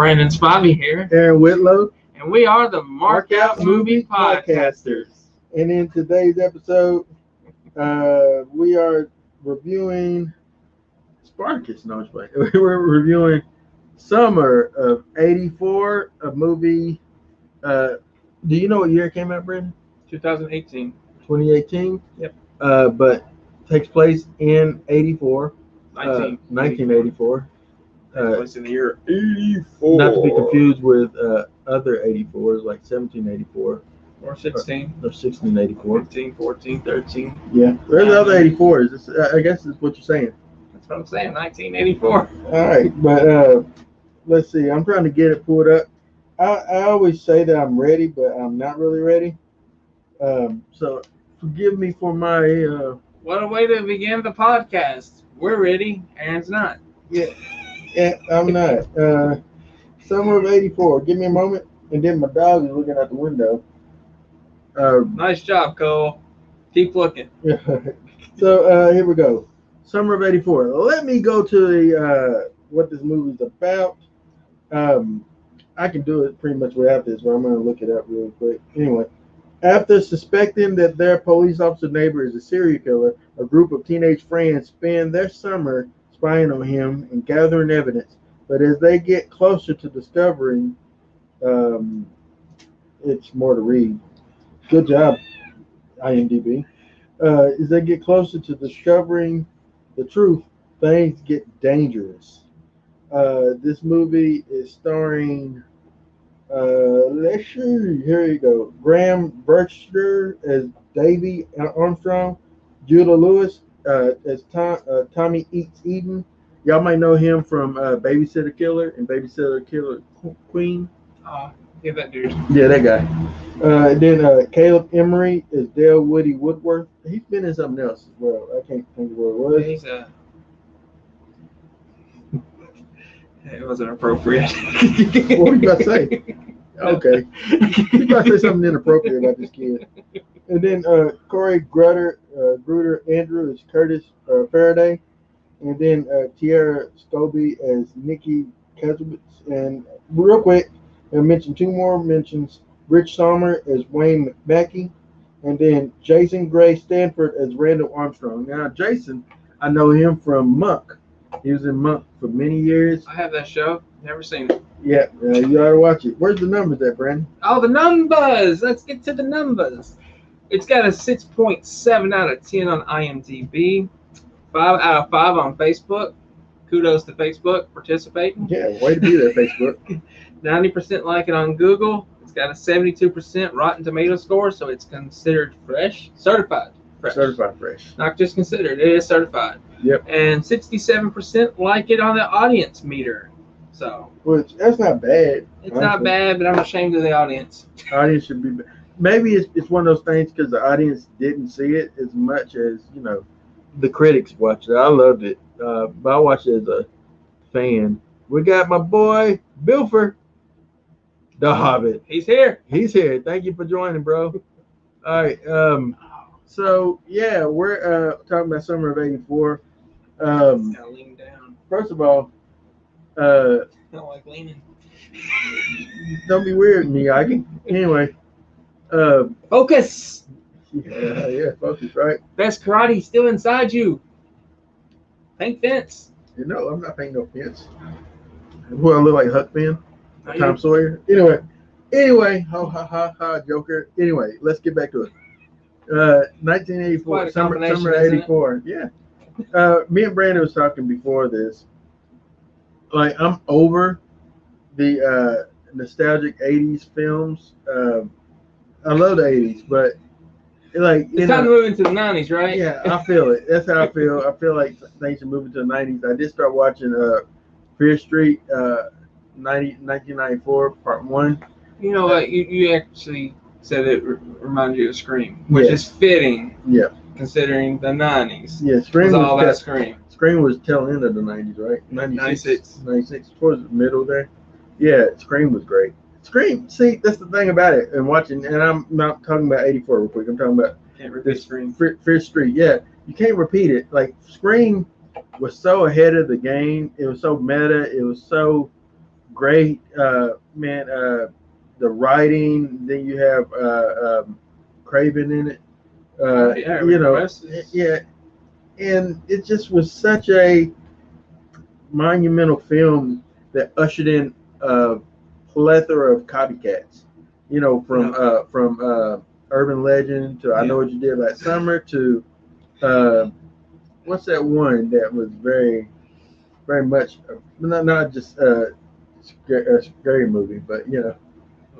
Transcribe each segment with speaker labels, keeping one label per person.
Speaker 1: Brandon Spivey here.
Speaker 2: Aaron Whitlow.
Speaker 1: And we are the Markout Movie Podcasters.
Speaker 2: And in today's episode, we are reviewing Spartacus. No, it's right. We're reviewing Summer of '84, a movie. Do you know what year it came out, Brandon?
Speaker 1: 2018.
Speaker 2: 2018?
Speaker 1: Yep.
Speaker 2: But takes place in 84.
Speaker 1: 1984. Takes place in the year 84.
Speaker 2: Not to be confused with other 84s like 1784.
Speaker 1: Or 16.
Speaker 2: Or 1684.
Speaker 1: 15, 14, 13.
Speaker 2: Yeah. There's other 84s. I guess that's what you're saying.
Speaker 1: That's what I'm saying, 1984.
Speaker 2: All right. But let's see. I'm trying to get it pulled up. I always say that I'm ready, but I'm not really ready. So forgive me for my...
Speaker 1: What a way to begin the podcast. We're ready. Aaron's not.
Speaker 2: Yeah, I'm not. Summer of '84. Give me a moment. And then my dog is looking out the window.
Speaker 1: Nice job, Cole. Keep looking.
Speaker 2: So here we go. Summer of '84. Let me go to the what this movie's about. I can do it pretty much without this, but I'm going to look it up real quick. Anyway, after suspecting that their police officer neighbor is a serial killer, a group of teenage friends spend their summer spying on him and gathering evidence. But as they get closer to discovering, it's more to read. Good job, IMDb. As they get closer to discovering the truth, things get dangerous. This movie is starring, let's see, here you go. Graham Berkshire as Davy Armstrong, Judah Lewis as Tommy Eats Eden. Y'all might know him from Babysitter Killer and Babysitter Killer Queen.
Speaker 1: Yeah, that dude.
Speaker 2: Yeah, that guy. Then Caleb Emery is Dale Woody Woodworth. He's been in something else as well. I can't think of what it was.
Speaker 1: He's It wasn't appropriate.
Speaker 2: What were you about to say? Okay. You about to say something inappropriate about this kid. And then Corey Grutter Andrew is Curtis Faraday. And then Tiara Scobie as Nikki Kazowitz. And real quick, I mentioned two more mentions. Rich Sommer as Wayne McMackey. And then Jason Gray Stanford as Randall Armstrong. Now, Jason, I know him from Monk. He was in Monk for many years.
Speaker 1: I have that show. Never seen it.
Speaker 2: Yeah, you ought to watch it. Where's the numbers at, Brandon?
Speaker 1: Oh, the numbers. Let's get to the numbers. It's got a 6.7 out of 10 on IMDb. 5 out of 5 on Facebook. Kudos to Facebook participating.
Speaker 2: Yeah, way to be there, Facebook.
Speaker 1: 90% like it on Google. It's got a 72% Rotten Tomato score, so it's considered fresh. Certified fresh.
Speaker 2: Certified fresh.
Speaker 1: Not just considered. It is certified.
Speaker 2: Yep.
Speaker 1: And 67% like it on the audience meter. So.
Speaker 2: Which, that's not bad.
Speaker 1: It's not bad, but I'm ashamed of the audience.
Speaker 2: Audience should be. Maybe it's one of those things because the audience didn't see it as much as, the critics watched it. I loved it. But I watched it as a fan. We got my boy, Bilfer, the Hobbit.
Speaker 1: He's here.
Speaker 2: He's here. Thank you for joining, bro. All right. So, yeah, we're talking about Summer of '84.
Speaker 1: Gotta lean down.
Speaker 2: First of all,
Speaker 1: I don't like leaning.
Speaker 2: Don't be weird, Miyagi. Anyway.
Speaker 1: Focus.
Speaker 2: Yeah, focus, right?
Speaker 1: Best karate still inside you. Paint fence.
Speaker 2: I'm not painting no fence. Who I look like Huck Finn? Tom Sawyer? Anyway, ha, Joker. Anyway, let's get back to it. 1984, summer of '84. Yeah. Me and Brandon was talking before this. Like, I'm over the nostalgic '80s films. I love the '80s, but
Speaker 1: it's time to move into the '90s, right?
Speaker 2: Yeah, I feel it. That's how I feel. I feel like things are moving to the '90s. I did start watching Fear Street, 1994, Part 1.
Speaker 1: You know what? You actually said it reminded you of Scream, which is fitting.
Speaker 2: Yeah.
Speaker 1: Considering the '90s.
Speaker 2: Yeah, Scream was
Speaker 1: all that Scream.
Speaker 2: Scream was tail end of the '90s, right?
Speaker 1: 96.
Speaker 2: Towards the middle there. Yeah, Scream was great. Scream, see, that's the thing about it. And watching, and I'm not talking about '84 real quick. I'm talking about
Speaker 1: Scream.
Speaker 2: Fear Street. Yeah, you can't repeat it. Like, Scream was so ahead of the game. It was so meta. It was so great, man. The writing. Then you have Craven in it.
Speaker 1: Yeah,
Speaker 2: You know,
Speaker 1: impresses.
Speaker 2: yeah, and it just was such a monumental film that ushered in a plethora of copycats. You know, from Urban Legend to I Know What You Did Last Summer to uh, what's that one that was very much not just a scary movie, but you know,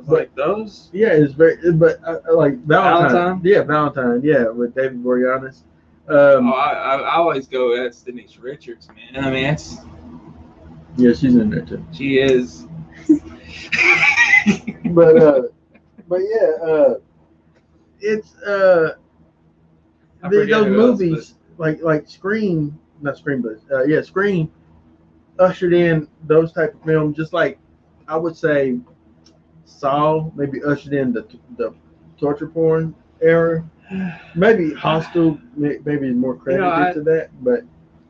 Speaker 1: Like those.
Speaker 2: yeah, it's very but like
Speaker 1: Valentine?
Speaker 2: Yeah, Valentine, yeah, with David Boreanaz.
Speaker 1: Oh, I always go. That's Denise Richards, man. I mean, that's
Speaker 2: Yeah, she's in there too.
Speaker 1: she is.
Speaker 2: But but yeah, it's
Speaker 1: I forget
Speaker 2: those
Speaker 1: who else,
Speaker 2: movies like Scream, not Scream, but yeah, Scream ushered in those type of films, just like I would say Saw maybe ushered in the torture porn era. Maybe Hostel maybe is more credited to that, but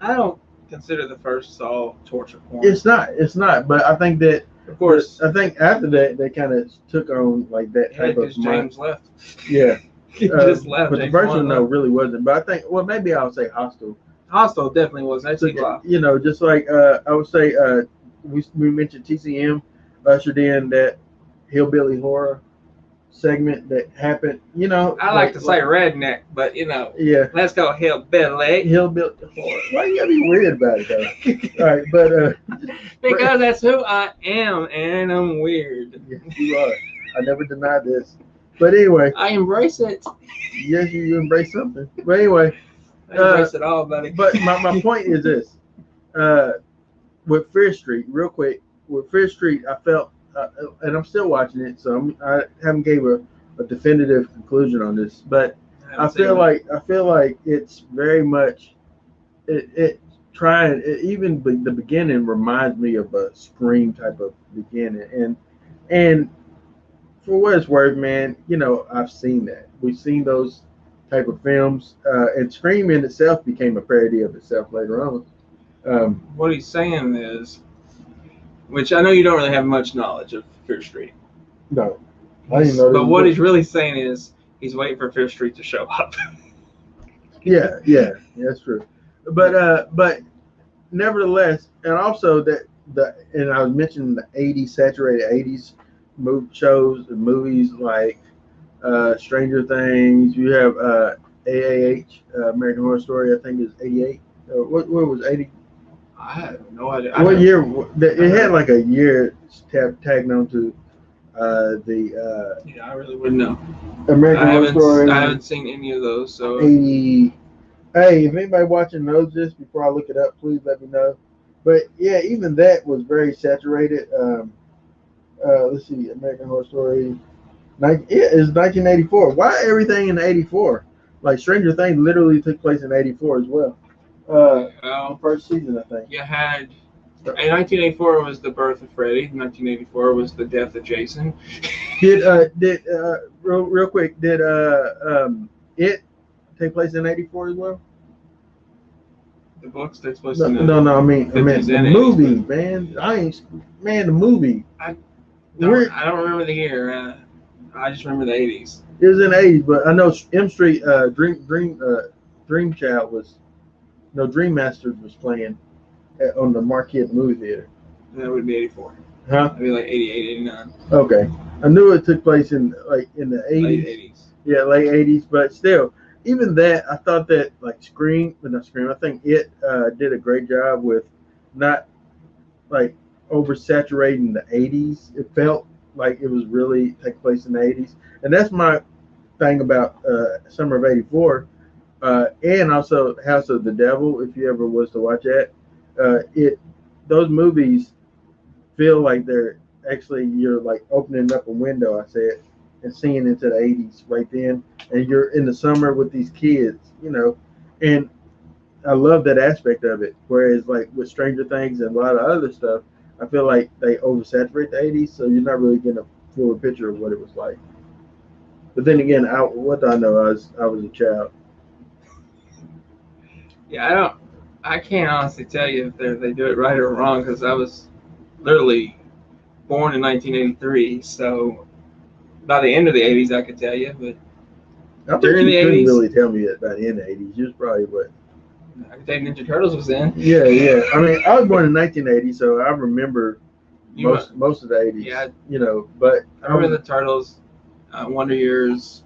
Speaker 1: I don't consider the first Saw torture porn.
Speaker 2: it's not. It's not. But I think that,
Speaker 1: of course,
Speaker 2: I think after that they kind of took on like that type of
Speaker 1: James left.
Speaker 2: Yeah,
Speaker 1: he just left.
Speaker 2: But
Speaker 1: James
Speaker 2: the first one, no,
Speaker 1: left.
Speaker 2: really wasn't. But I think, well, maybe I'll say Hostel.
Speaker 1: Hostel definitely was. That's
Speaker 2: You know, just like I would say, we mentioned TCM ushered in that hillbilly horror segment that happened. You know,
Speaker 1: I like to say redneck, but you know,
Speaker 2: yeah,
Speaker 1: let's go hillbilly.
Speaker 2: Hillbilly horror. Why you gotta be weird about it though? All right, but
Speaker 1: because that's who I am, and I'm weird.
Speaker 2: Yes, you are. I never denied this. But anyway,
Speaker 1: I embrace it.
Speaker 2: Yes, you embrace something. But anyway,
Speaker 1: I embrace it all, buddy.
Speaker 2: But my point is this: with Fear Street, real quick, with Fear Street, I felt, and I'm still watching it, so I haven't gave a definitive conclusion on this, but I feel like it's very much it trying even the beginning reminds me of a Scream type of beginning, and for what it's worth, man, you know, I've seen that. We've seen those type of films, and Scream in itself became a parody of itself later on.
Speaker 1: What he's saying is, which I know you don't really have much knowledge of Fear Street.
Speaker 2: No, I didn't know.
Speaker 1: But what he's really saying is he's waiting for Fear Street to show up.
Speaker 2: yeah, that's true. But nevertheless, and also and I was mentioning the '80s saturated '80s shows and movies like Stranger Things. You have AAH, American Horror Story. I think is '88. What was '80?
Speaker 1: I have no idea.
Speaker 2: What year? It had like a year tagged onto the.
Speaker 1: Yeah, I really wouldn't know.
Speaker 2: American Horror Story.
Speaker 1: I haven't seen any of those. So
Speaker 2: 80. Hey, if anybody watching knows this before I look it up, please let me know. But yeah, even that was very saturated. Let's see, American Horror Story. It is 1984. Why everything in '84? Like Stranger Things literally took place in '84 as well. The first season, I think.
Speaker 1: You had. In 1984 was the birth of Freddy. 1984 was the death of Jason.
Speaker 2: Real quick? Did it take place in '84 as well?
Speaker 1: The books takes place in
Speaker 2: no. I mean the movie, man. The movie.
Speaker 1: I don't remember the year. I just remember the '80s.
Speaker 2: It was in the '80s, but I know M Street Dream Child was Dream Masters was playing on the marquee at the movie theater.
Speaker 1: That would be '84.
Speaker 2: Huh?
Speaker 1: That'd be like '88, '89.
Speaker 2: Okay, I knew it took place in the '80s.
Speaker 1: Late '80s.
Speaker 2: Yeah, late '80s, but still, even that, I thought that like Scream, but not Scream. I think it did a great job with not like oversaturating the '80s. It felt like it was really taking place in the '80s, and that's my thing about Summer of '84, and also House of the Devil. If you ever was to watch that, those movies feel like they're actually you're like opening up a window. I said. And seeing into the '80s right then, and you're in the summer with these kids, you know, and I love that aspect of it. Whereas like with Stranger Things and a lot of other stuff, I feel like they oversaturate the '80s, so you're not really getting a full picture of what it was like. But then again, what do I know? I was a child.
Speaker 1: Yeah, I can't honestly tell you if they do it right or wrong because I was literally born in 1983, so by the end of the 80s, I could tell you, but
Speaker 2: I bet
Speaker 1: during
Speaker 2: you
Speaker 1: the
Speaker 2: couldn't
Speaker 1: 80s,
Speaker 2: really tell me that by the end of the 80s. You was probably what?
Speaker 1: I could tell you Ninja Turtles was in.
Speaker 2: Yeah, yeah. I mean, I was born in 1980, so I remember most of the 80s.
Speaker 1: Yeah,
Speaker 2: you know, but
Speaker 1: I remember the Turtles, Wonder Years,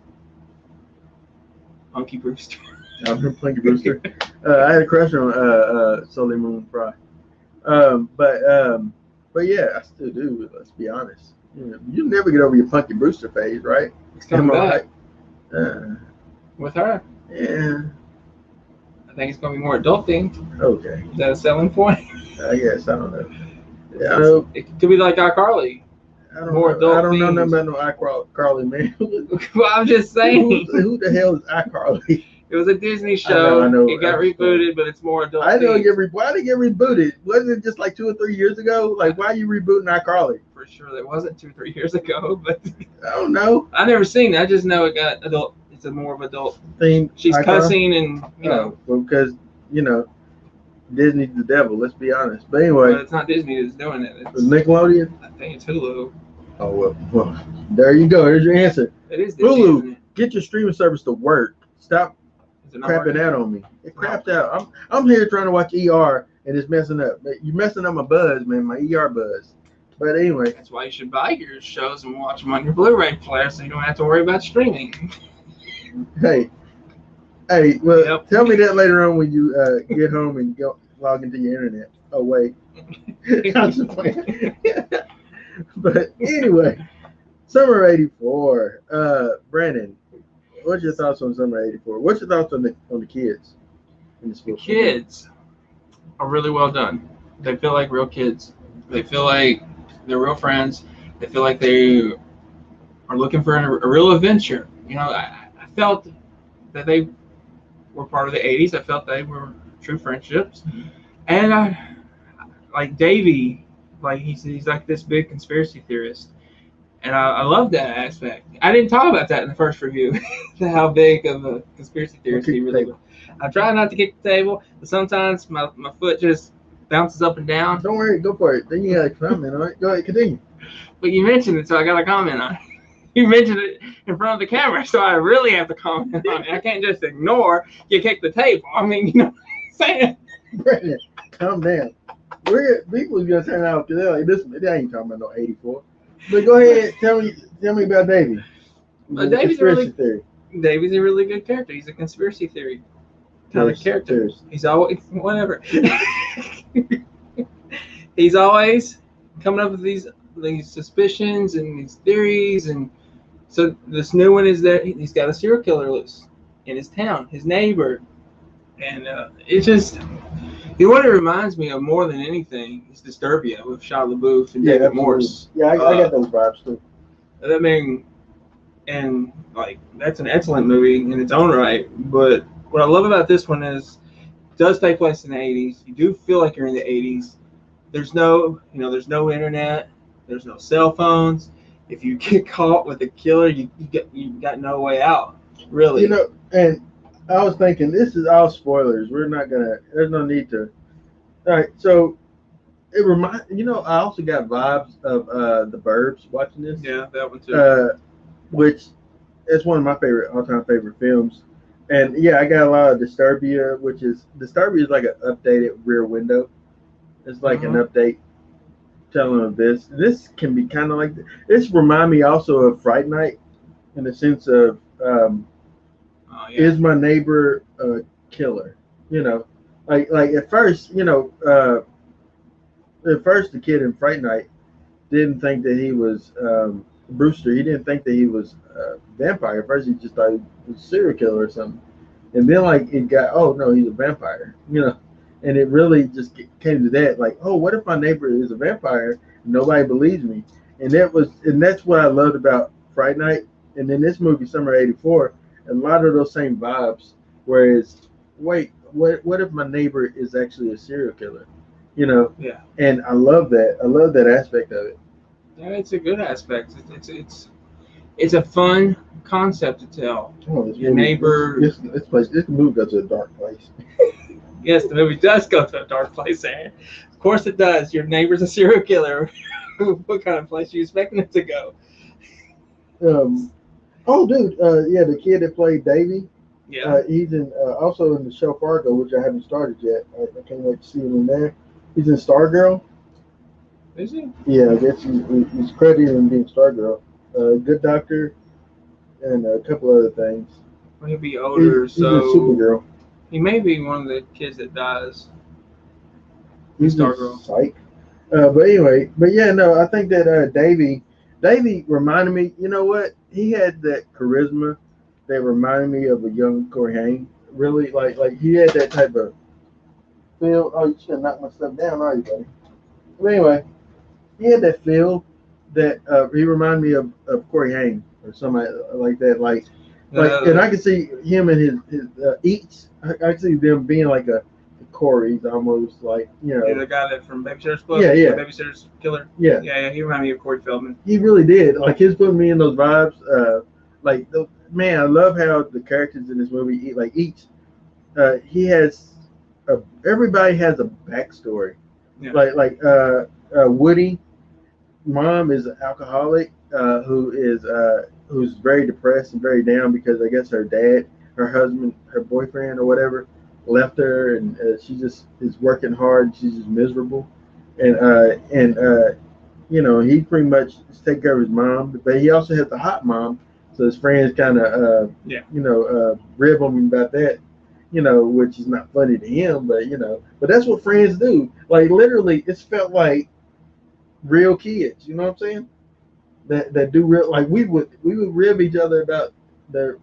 Speaker 1: Punky Brewster.
Speaker 2: I remember Punky Brewster. I had a crush on Sully Moon Fry. But yeah, I still do. Let's be honest. You never get over your Punky Brewster phase, right?
Speaker 1: It's coming back.
Speaker 2: Right?
Speaker 1: With her.
Speaker 2: Yeah.
Speaker 1: I think it's going to be more adult themed.
Speaker 2: Okay.
Speaker 1: Is that a selling point?
Speaker 2: I guess. I don't know. Yeah,
Speaker 1: it could be like iCarly.
Speaker 2: I don't know nothing about no iCarly, man.
Speaker 1: Well, I'm just saying.
Speaker 2: Who the hell is iCarly?
Speaker 1: It was a Disney show.
Speaker 2: I know.
Speaker 1: It got rebooted, but it's more adult.
Speaker 2: I know. Why did it get rebooted? Wasn't it just like 2 or 3 years ago? Like, why are you rebooting iCarly?
Speaker 1: For sure, that wasn't 2 or 3 years ago, but
Speaker 2: I don't know.
Speaker 1: I never seen it. I just know it got adult. It's a more of adult
Speaker 2: theme.
Speaker 1: She's cussing and
Speaker 2: well, because Disney's the devil. Let's be honest. But anyway,
Speaker 1: but it's not Disney that's doing it. It's
Speaker 2: Nickelodeon.
Speaker 1: I think it's Hulu.
Speaker 2: Oh well, there you go. There's your answer.
Speaker 1: It is Disney,
Speaker 2: Hulu.
Speaker 1: isn't it?
Speaker 2: Get your streaming service to work. Stop crapping out on me. It crapped out. I'm here trying to watch ER and it's messing up. You're messing up my buzz, man. My ER buzz. But anyway,
Speaker 1: that's why you should buy your shows and watch them on your Blu-ray player, so you don't have to worry about streaming.
Speaker 2: Hey, well, tell me that later on when you get home and go log into your internet. Oh wait, I'm just playing. But anyway, Summer '84. Brandon, what's your thoughts on Summer '84? What's your thoughts on the kids?
Speaker 1: The kids are really well done. They feel like real kids. They feel like they're real friends. They feel like they are looking for a real adventure. You know, I felt that they were part of the 80s. I felt they were true friendships. And I like Davey, like he's like this big conspiracy theorist. And I love that aspect. I didn't talk about that in the first review, how big of a conspiracy theorist he really was. I try not to kick the table, but sometimes my foot just bounces up and down.
Speaker 2: Don't worry, go for it. Then you got to comment on it. Go ahead, continue.
Speaker 1: But you mentioned it, so I got to comment on it. You mentioned it in front of the camera, so I really have to comment on it. I can't just ignore you kick the table. I mean, you know what I'm saying?
Speaker 2: Brandon, calm down. People's going to turn out because they're like, they ain't talking about no 84. But go ahead, tell me about Davey.
Speaker 1: Davey's a really good character. He's a conspiracy theory kind of character. He's always whatever. He's always coming up with these suspicions and these theories, and so this new one is that he's got a serial killer loose in his town, his neighbor, and it's just. What it reminds me of more than anything is Disturbia with Shia LaBeouf and David Morse.
Speaker 2: Yeah, I got those vibes too.
Speaker 1: I mean, and like that's an excellent movie in its own right. But what I love about this one is it does take place in the 80s. You do feel like you're in the 80s. There's no internet. There's no cell phones. If you get caught with a killer, you got no way out. Really.
Speaker 2: You know, and I was thinking, this is all spoilers. We're not gonna. There's no need to. All right, so it reminds. You know, I also got vibes of The Burbs watching this.
Speaker 1: Yeah, that one too.
Speaker 2: Which is one of my all-time favorite films. And yeah, I got a lot of Disturbia, Disturbia is like an updated Rear Window. It's like an update telling of this. This can be kind of like this. Remind me also of Fright Night, in the sense of. Is my neighbor a killer? You know, like at first, at first the kid in Fright Night didn't think that he was Brewster. He didn't think that he was a vampire. At first, he just thought he was a serial killer or something. And then, like, it got, oh no, he's a vampire. You know, and it really just came to that, like, oh, what if my neighbor is a vampire? Nobody believes me. And that's what I loved about Fright Night. And then this movie, Summer '84. A lot of those same vibes, whereas, wait, what if my neighbor is actually a serial killer? You know?
Speaker 1: Yeah. And
Speaker 2: I love that. I love that aspect of it.
Speaker 1: Yeah, it's a good aspect. It's a fun concept to tell.
Speaker 2: Oh,
Speaker 1: your neighbor.
Speaker 2: This movie goes to a dark place.
Speaker 1: Yes, the movie does go to a dark place, and course it does. Your neighbor's a serial killer. What kind of place are you expecting it to go?
Speaker 2: Oh, dude. Yeah, the kid that played Davey.
Speaker 1: Yeah.
Speaker 2: He's in also in the show Fargo, which I haven't started yet. I can't wait to see him in there. He's in Stargirl.
Speaker 1: Is he?
Speaker 2: Yeah, I guess he's credited in being Stargirl. Good Doctor, and a couple other things.
Speaker 1: Well, he'll be older,
Speaker 2: He's in
Speaker 1: so
Speaker 2: Supergirl.
Speaker 1: he may be one of the kids that dies.
Speaker 2: He's in
Speaker 1: Stargirl.
Speaker 2: Psych. But anyway, but yeah, no, I think that Davey reminded me. You know what? He had that charisma that reminded me of a young Corey Haim. Really, like he had that type of feel. Oh, you should have knocked my stuff down, are you, buddy? But anyway, he had that feel that he reminded me of Corey Haim or somebody like that. Like, and I can see him and his eats. I can see them being like a Corey's almost like, you know.
Speaker 1: Yeah, the guy that from Babysitter's Club.
Speaker 2: Yeah.
Speaker 1: Babysitter's Killer.
Speaker 2: Yeah.
Speaker 1: Yeah. He reminded me of Corey Feldman.
Speaker 2: He really did. Like his putting me in those vibes. Man, I love how the characters in this movie eat. Like each, he has. Everybody has a backstory.
Speaker 1: Yeah.
Speaker 2: Woody, mom is an alcoholic who's very depressed and very down because I guess her dad, her husband, her boyfriend or whatever left her, and she just is working hard. She's just miserable, and you know, he pretty much is taking care of his mom, but he also has the hot mom, so his friends kind of rib him about that, you know, which is not funny to him, but you know, but that's what friends do. Like literally, it's felt like real kids. You know what I'm saying? That do real, like we would rib each other about their,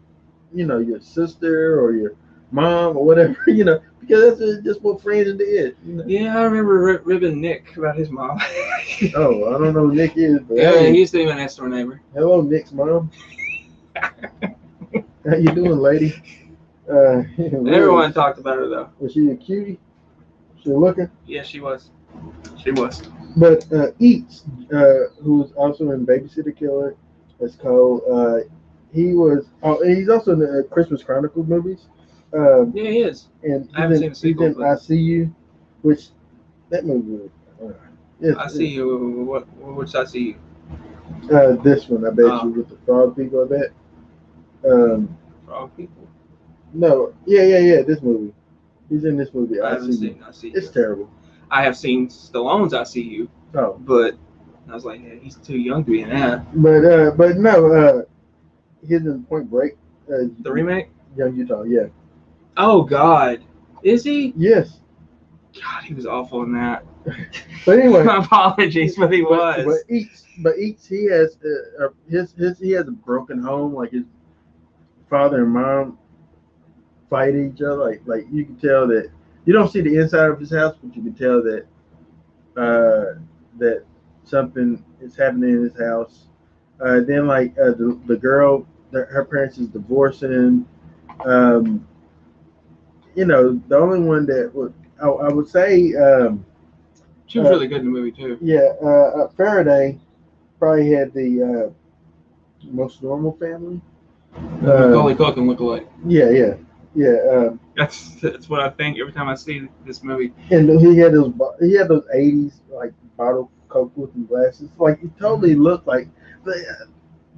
Speaker 2: you know, your sister or your mom or whatever, you know, because that's just what friends did. You know?
Speaker 1: Yeah, I remember ribbing Nick about his mom.
Speaker 2: Oh, I don't know who Nick is, but
Speaker 1: yeah, he used to be my next door neighbor.
Speaker 2: Hello, Nick's mom. How you doing, lady?
Speaker 1: Everyone talked about her though.
Speaker 2: Was she a cutie? She looking?
Speaker 1: Yeah, she was. She was.
Speaker 2: But Eats, who's also in Babysitter Killer, as Cole, he's also in the Christmas Chronicles movies.
Speaker 1: Yeah, he is.
Speaker 2: And
Speaker 1: I haven't seen the sequel.
Speaker 2: He's in I See You, which that movie.
Speaker 1: I See You. Which I See
Speaker 2: You? This one, I bet you, with the frog people. I bet.
Speaker 1: Frog people.
Speaker 2: No, yeah. This movie. He's in this movie.
Speaker 1: I haven't seen I See You.
Speaker 2: It's terrible.
Speaker 1: I have seen Stallone's I See You.
Speaker 2: Oh.
Speaker 1: But I was like, yeah, he's too young to be in that.
Speaker 2: But no, he's in Point Break.
Speaker 1: The remake?
Speaker 2: Young Utah, yeah.
Speaker 1: Oh God, is he?
Speaker 2: Yes.
Speaker 1: God, he was awful in that.
Speaker 2: But anyway,
Speaker 1: my apologies, but he was.
Speaker 2: But Eats, he has he has a broken home. Like his father and mom fight each other. Like you can tell that you don't see the inside of his house, but you can tell that that something is happening in his house. Then the girl, her parents is divorcing. You know, the only one that I would say
Speaker 1: she was really good in the movie too.
Speaker 2: Yeah, Faraday probably had the most normal family.
Speaker 1: Macaulay Culkin look alike.
Speaker 2: Yeah.
Speaker 1: That's what I think every time I see this movie.
Speaker 2: And he had those 80s like bottle coke looking glasses. Like he totally looked like.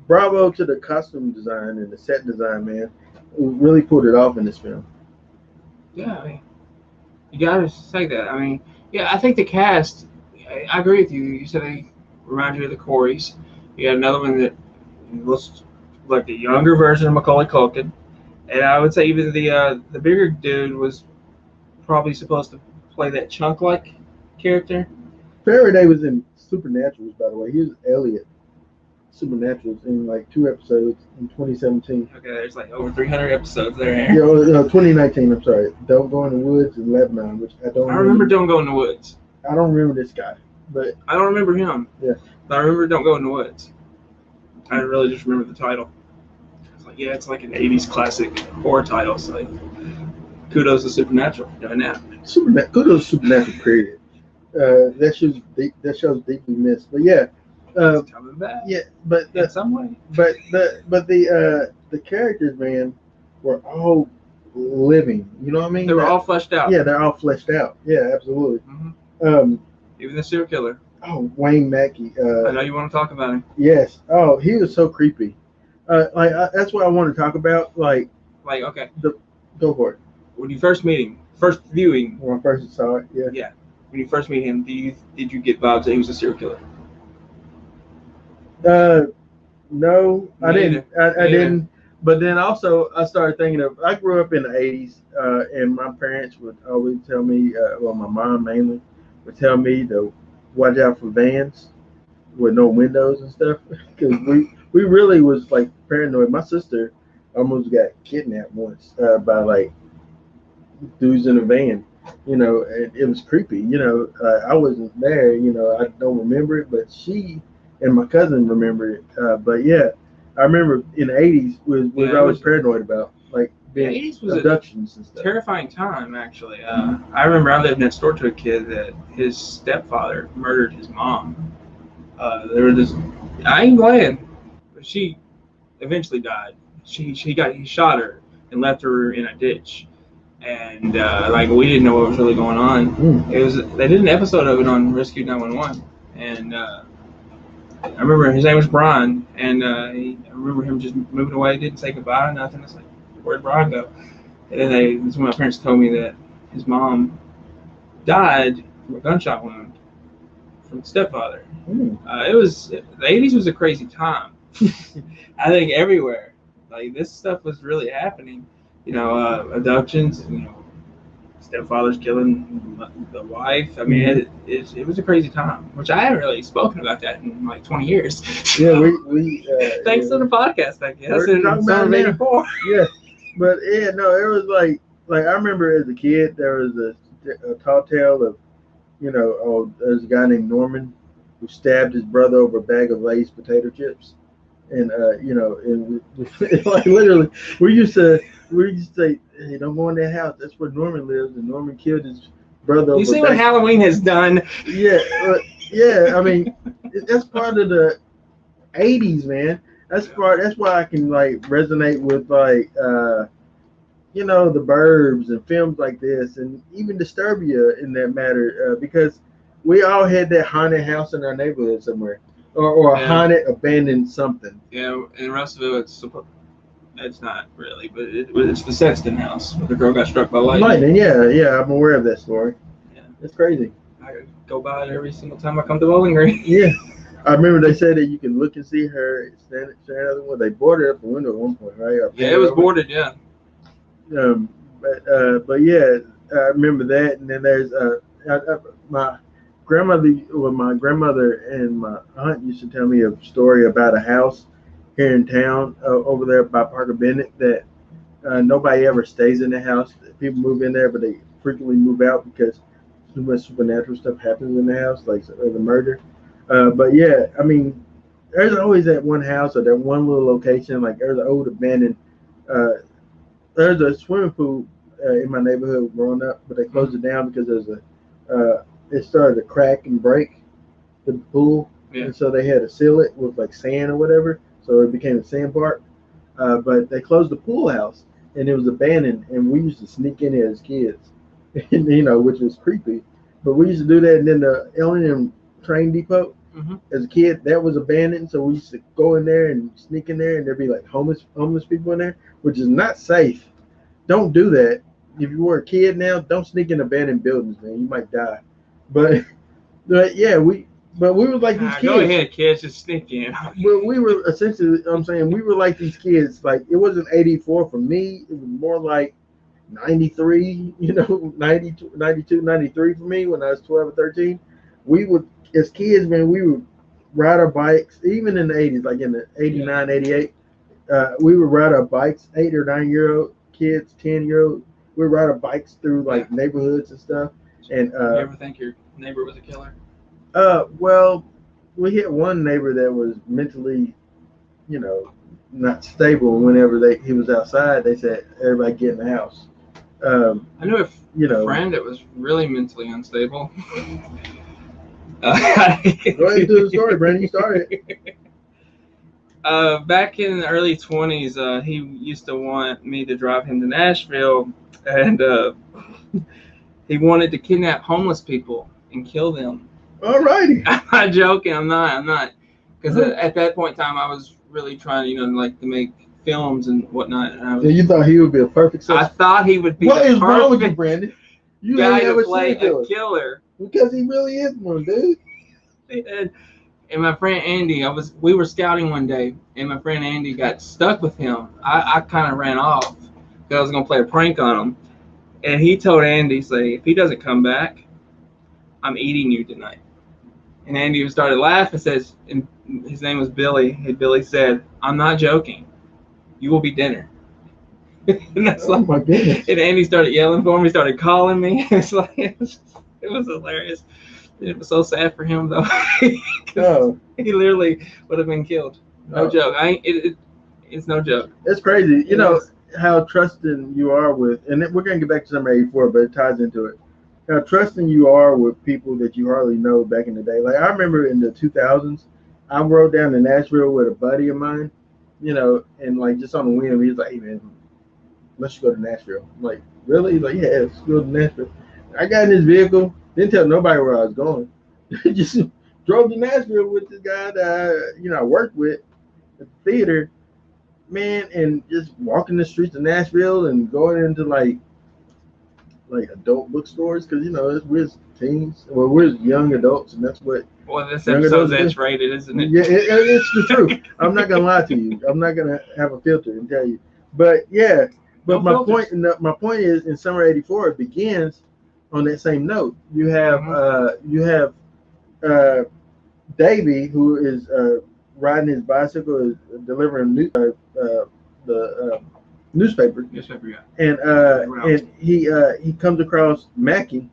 Speaker 2: Bravo to the costume design and the set design, man. Who really pulled it off in this film.
Speaker 1: Yeah, I mean, you gotta say that. I mean, yeah, I think the cast. I agree with you. You said they remind you of the Coreys. You had another one that looks like the younger version of Macaulay Culkin, and I would say even the bigger dude was probably supposed to play that chunk-like character.
Speaker 2: Faraday was in Supernaturals, by the way. He was Elliot. Supernaturals in like 2 episodes in 2017.
Speaker 1: Okay, there's like over 300 episodes there.
Speaker 2: Yeah, 2019. I'm sorry. Don't Go in the Woods in Lebanon, which I don't.
Speaker 1: I remember Don't Go in the Woods.
Speaker 2: I don't remember this guy, but
Speaker 1: I don't remember him.
Speaker 2: Yeah,
Speaker 1: but I remember Don't Go in the Woods. I really just remember the title. It's like, yeah, it's like an 80s classic horror title. So like, kudos to Supernatural doing that.
Speaker 2: Kudos to Supernatural. Period. That show's deeply missed. But yeah.
Speaker 1: It's coming back.
Speaker 2: Yeah, but
Speaker 1: in some way.
Speaker 2: But the characters, man, were all living. You know what I mean?
Speaker 1: They were all fleshed out.
Speaker 2: Yeah, they're all fleshed out. Yeah, absolutely.
Speaker 1: Mm-hmm. Even the serial killer.
Speaker 2: Oh, Wayne Mackey.
Speaker 1: I know you want to talk about him.
Speaker 2: Yes. Oh, he was so creepy. That's what I want to talk about.
Speaker 1: Okay.
Speaker 2: Go for it.
Speaker 1: When you first meet him, first viewing.
Speaker 2: When I first saw it, yeah.
Speaker 1: Yeah. When you first meet him, did you get vibes that he was a serial killer?
Speaker 2: No, I didn't. I
Speaker 1: Me
Speaker 2: didn't. But then also, I started thinking of. I grew up in the '80s, and my parents would always tell me, well, my mom mainly would tell me to watch out for vans with no windows and stuff, because we really was like paranoid. My sister almost got kidnapped once by like dudes in a van. It was creepy. I wasn't there. I don't remember it, but she and my cousin remember it. But yeah, I remember in the '80s was always paranoid about like
Speaker 1: the '80s was
Speaker 2: abductions and stuff.
Speaker 1: Terrifying time, actually. I remember I lived next door to a kid that his stepfather murdered his mom. There was this. I ain't playing, but she eventually died. He shot her and left her in a ditch. And we didn't know what was really going on. They did an episode of it on Rescue 911, and I remember his name was Brian, and I remember him just moving away, didn't say goodbye or nothing. It's like, where'd Brian go? And then that's when my parents told me that his mom died from a gunshot wound from his stepfather. The '80s was a crazy time. I think everywhere, like this stuff was really happening. Abductions, stepfathers killing the wife. I mean, it was a crazy time, which I haven't really spoken about that in like 20 years.
Speaker 2: Yeah, we
Speaker 1: thanks to the podcast, I guess.
Speaker 2: We're talking about it now. Yeah, but yeah, no, it was like I remember as a kid there was a tall tale of, there's a guy named Norman who stabbed his brother over a bag of Lay's potato chips, and like literally we used to say, hey, don't go in that house. That's where Norman lives, and Norman killed his brother.
Speaker 1: You see what Halloween has done?
Speaker 2: Yeah, yeah. I mean, that's part of the '80s, man. That's why I can like resonate with like the Burbs and films like this, and even Disturbia in that matter, because we all had that haunted house in our neighborhood somewhere, or a haunted abandoned something.
Speaker 1: Yeah, in Russellville, it's not really, but it's the Sexton house where the girl got struck by lightning.
Speaker 2: Yeah, I'm aware of that story. Yeah, it's crazy.
Speaker 1: I go by it every single time I come to Bowling Green.
Speaker 2: Yeah, I remember they said that you can look and see her standing out the window. They boarded up the window at one point, right?
Speaker 1: Yeah, it was boarded. Yeah.
Speaker 2: But yeah, I remember that. And then there's my grandmother and my aunt used to tell me a story about a house here in town over there by Parker Bennett that nobody ever stays in the house. People move in there, but they frequently move out because too much supernatural stuff happens in the house, like the murder. But yeah, I mean, there's always that one house or that one little location. Like there's an old abandoned. There's a swimming pool in my neighborhood growing up, but they closed it down because it started to crack and break the pool, and so they had to seal it with like sand or whatever, so it became a sand park. But they closed the pool house, and it was abandoned, and we used to sneak in there as kids, which was creepy. But we used to do that, and then the L&M train depot. As a kid, that was abandoned, so we used to go in there and sneak in there, and there'd be like homeless people in there, which is not safe. Don't do that. If you were a kid now, don't sneak in abandoned buildings, man. You might die. But yeah, we were like these kids.
Speaker 1: Go ahead, kids, just sneak in.
Speaker 2: Well, we were essentially, I'm saying, we were like these kids. Like it wasn't '84 for me. It was more like '93, 92, 92, 93 for me when I was 12 or 13. We would, as kids, man, we would ride our bikes, even in the '80s, like in the '89, '88. We would ride our bikes, 8 or 9-year-old kids, 10-year-old. We would ride our bikes through like neighborhoods and stuff. And
Speaker 1: you ever think your neighbor was a killer?
Speaker 2: Well, we hit one neighbor that was mentally, not stable. Whenever he was outside, they said everybody get in the house.
Speaker 1: I knew a friend that was really mentally unstable. Go ahead
Speaker 2: and do the story, Brandon. You started.
Speaker 1: Back in the early 20s, he used to want me to drive him to Nashville, and he wanted to kidnap homeless people and kill them.
Speaker 2: Alrighty.
Speaker 1: I'm not joking. I'm not. Because at that point in time, I was really trying, like to make films and whatnot. And
Speaker 2: And you thought he would be a perfect
Speaker 1: I
Speaker 2: suspect?
Speaker 1: thought he would be
Speaker 2: What
Speaker 1: the
Speaker 2: is wrong with you,
Speaker 1: perfect
Speaker 2: Brandon? You
Speaker 1: guy
Speaker 2: hang out
Speaker 1: to
Speaker 2: with
Speaker 1: play
Speaker 2: serial
Speaker 1: a
Speaker 2: killers.
Speaker 1: killer.
Speaker 2: Because he really is one, dude.
Speaker 1: And my friend Andy, we were scouting one day, and my friend Andy got stuck with him. I kind of ran off because I was gonna play a prank on him, and he told Andy, say, if he doesn't come back, I'm eating you tonight. And Andy started laughing. Says, and his name was Billy. And Billy said, I'm not joking. You will be dinner. And that's
Speaker 2: Oh my goodness.
Speaker 1: And Andy started yelling for me. He started calling me. It's like it was hilarious. It was so sad for him though.
Speaker 2: Oh.
Speaker 1: He literally would have been killed. No joke. It's no joke.
Speaker 2: It's crazy. You know how trusting you are with, and we're gonna get back to number 84, but it ties into it. How trusting you are with people that you hardly know back in the day. Like I remember in the 2000s, I rode down to Nashville with a buddy of mine, and like just on the whim, he was like, "Hey man, let's go to Nashville." I'm like, really? Like, yeah, let's go to Nashville. I got in his vehicle, didn't tell nobody where I was going. Just drove to Nashville with this guy that I worked with at the theater, man, and just walking the streets of Nashville and going into like adult bookstores because we're teens, well, we're young adults, and that's what.
Speaker 1: Well, this episode's X-rated, isn't it?
Speaker 2: Yeah, it's the truth. I'm not gonna lie to you. I'm not gonna have a filter and tell you, but yeah. But my point is, in summer '84, it begins on that same note. You have Davey, who is riding his bicycle, is delivering the newspaper.
Speaker 1: Newspaper, yeah.
Speaker 2: And he comes across Mackie,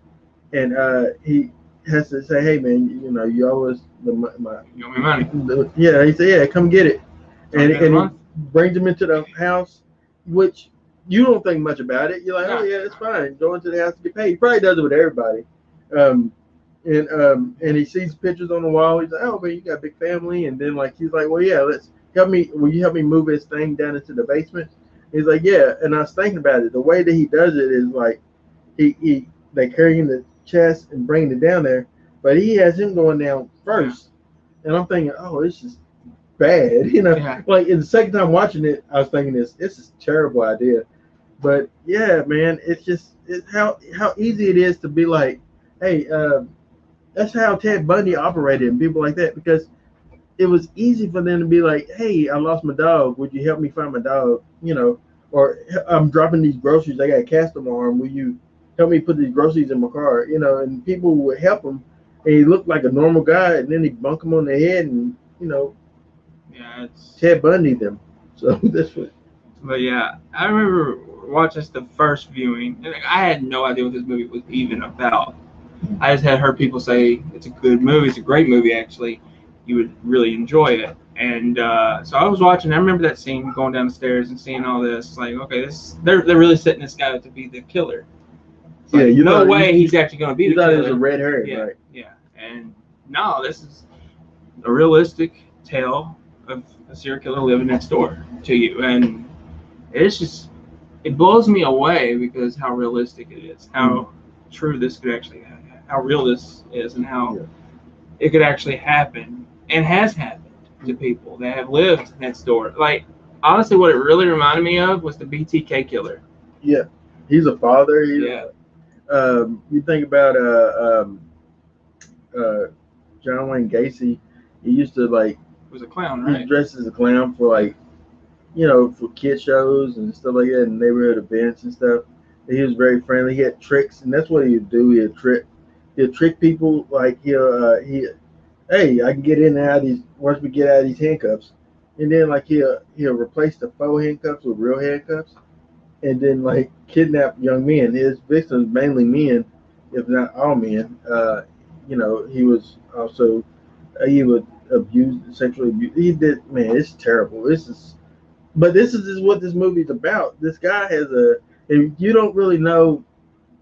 Speaker 2: and he has to say, "Hey man, you owe us you
Speaker 1: owe me money."
Speaker 2: Yeah, he said, "Yeah, come get it," and he brings him into the house, which you don't think much about it. You're like, "Oh yeah, it's fine. Go into the house to get paid." He probably does it with everybody. And he sees pictures on the wall. He's like, "Oh man, you got a big family." And then he's like, "Well, yeah, will you help me move this thing down into the basement?" He's like, "Yeah." And I was thinking about it. The way that he does it is like they carry him the chest and bring it down there, but he has him going down first. And I'm thinking, oh, it's just bad, Like in the second time watching it, I was thinking this is a terrible idea. But yeah, man, it's how easy it is to be like, hey, that's how Ted Bundy operated and people like that, because it was easy for them to be like, hey, I lost my dog. Would you help me find my dog? Or I'm dropping these groceries. I got a cast on my arm. Will you help me put these groceries in my car? And people would help him. And he looked like a normal guy, and then he bunk him on the head, and
Speaker 1: yeah, it's
Speaker 2: Ted Bundy them. So that's what.
Speaker 1: But yeah, I remember watching this the first viewing, and I had no idea what this movie was even about. I just had heard people say it's a good movie. It's a great movie, actually. You would really enjoy it. And so I was watching. I remember that scene going down the stairs and seeing all this. Like, okay, they're really setting this guy up to be the killer.
Speaker 2: Yeah,
Speaker 1: no way he's actually going to be the killer.
Speaker 2: You thought it was a red herring, right?
Speaker 1: Yeah, and no, this is a realistic tale of a serial killer living next door to you, and it blows me away because how realistic it is, how true this could actually happen, how real this is, and how it could actually happen and has happened to people that have lived next door. Like, honestly, what it really reminded me of was the BTK killer.
Speaker 2: Yeah, he's a father. You think about John Wayne Gacy. He used to
Speaker 1: was a clown, right?
Speaker 2: He dressed as a clown for for kid shows and stuff like that, and neighborhood events and stuff. And he was very friendly. He had tricks, and that's what he'd do. He'll trick people. Like hey, I can get in and out of these once we get out of these handcuffs, and then he'll replace the faux handcuffs with real handcuffs, and then kidnap young men. His victims mainly men, if not all men. He was also he would sexually abuse. He did, man. It's terrible. But this is what this movie's about. This guy and you don't really know,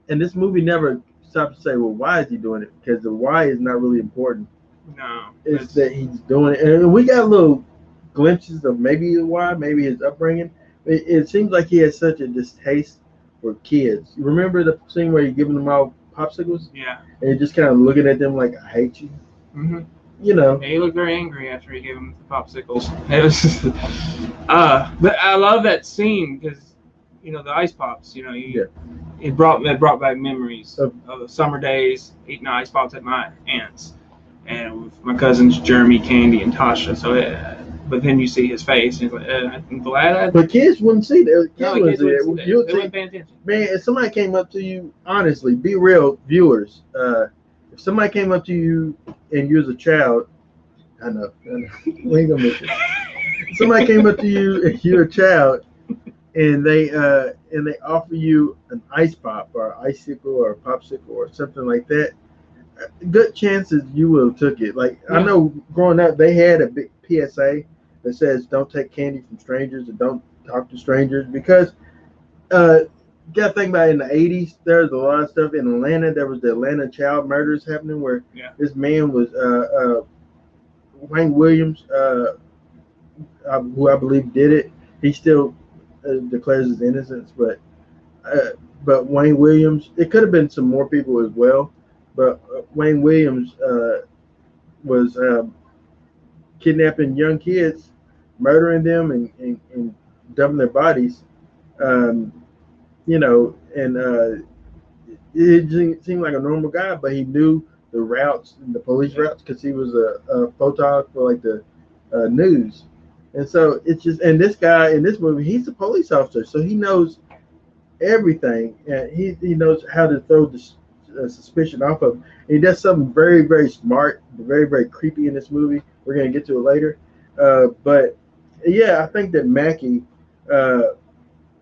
Speaker 2: and this movie never stops to say, well, why is he doing it? Because the why is not really important.
Speaker 1: No,
Speaker 2: it's that he's doing it, and we got little glimpses of maybe why, maybe his upbringing. It seems like he has such a distaste for kids. You remember the scene where he's giving them all popsicles,
Speaker 1: Yeah.
Speaker 2: and you're just kind of looking at them like, I hate you.
Speaker 1: Mm-hmm.
Speaker 2: You know.
Speaker 1: Yeah, he looked very angry after he gave him the popsicles. It was, but I love that scene because, the ice pops. It brought back memories of the summer days eating ice pops at my aunt's, and with my cousins Jeremy, Candy, and Tasha. So, but then you see his face, and he's like, I'm glad.
Speaker 2: But kids wouldn't see that.
Speaker 1: No,
Speaker 2: Kids wouldn't see that.
Speaker 1: They wouldn't pay attention.
Speaker 2: Man, if somebody came up to you, honestly, be real, viewers. If somebody came up to you and you was a child, I know, we ain't gonna miss it. Somebody came up to you and you're a child, and they offer you an ice pop or an icicle or a popsicle or something like that. Good chances you will have took it. Like I know, growing up, they had a big PSA that says don't take candy from strangers and don't talk to strangers because you got to think about it, in the 80s, there's a lot of stuff in Atlanta. There was the Atlanta child murders happening where this man was Wayne Williams, who I believe did it. He still declares his innocence, but Wayne Williams, it could have been some more people as well, but Wayne Williams was kidnapping young kids, murdering them, and dumping their bodies. And it seemed like a normal guy, but he knew the routes, the police routes, because he was a photographer for like the news. And so it's just, and this guy in this movie, he's a police officer, so he knows everything, and he knows how to throw the suspicion off of him. And he does something very, very smart, very, very creepy in this movie. We're gonna get to it later, but yeah, I think that Mackie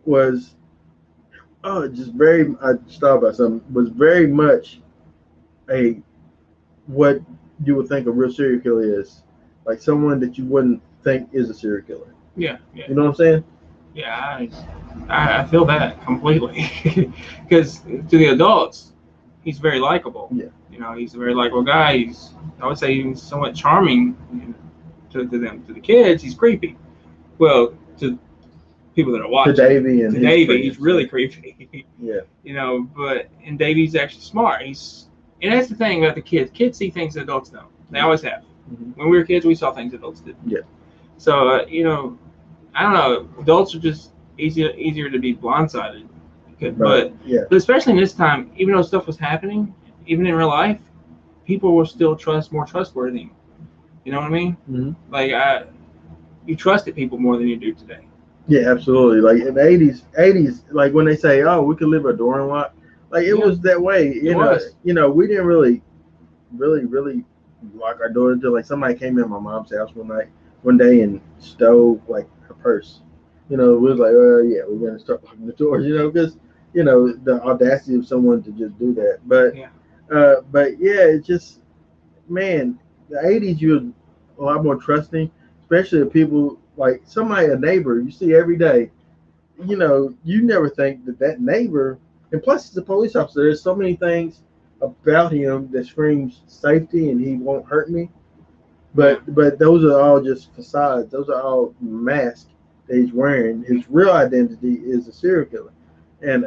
Speaker 2: was just very. I just thought about something. Was very much what you would think a real serial killer is, like someone that you wouldn't think is a serial killer.
Speaker 1: Yeah.
Speaker 2: You know what I'm saying?
Speaker 1: Yeah, I feel that completely because to the adults, he's very likable.
Speaker 2: Yeah.
Speaker 1: He's a very likable guy. I would say he's somewhat charming. To the kids, he's creepy. Well, to people that are watching,
Speaker 2: to Davey,
Speaker 1: he's really creepy.
Speaker 2: Yeah.
Speaker 1: And Davey's actually smart. And that's the thing about the kids. Kids see things that adults don't. They always have.
Speaker 2: Mm-hmm.
Speaker 1: When we were kids, we saw things adults didn't.
Speaker 2: Yeah.
Speaker 1: So I don't know. Adults are just easier to be blindsided. But especially in this time, even though stuff was happening, even in real life, people were still more trustworthy. You know what I mean?
Speaker 2: Mm-hmm.
Speaker 1: Like you trusted people more than you do today.
Speaker 2: Yeah, absolutely. Like in the 80s, like when they say, "Oh, we could leave our door unlocked," like it was that way. You know, we didn't really lock our door until like somebody came in my mom's house one day and stole like her purse. We was like, yeah, we're gonna start locking the doors, because the audacity of someone to just do that. But it's just, man, the 80s you were a lot more trusting, especially of people like a neighbor you see every day. You never think that neighbor, and plus he's a police officer. There's so many things about him that screams safety and he won't hurt me. But those are all just facades. Those are all masks that he's wearing. His real identity is a serial killer, and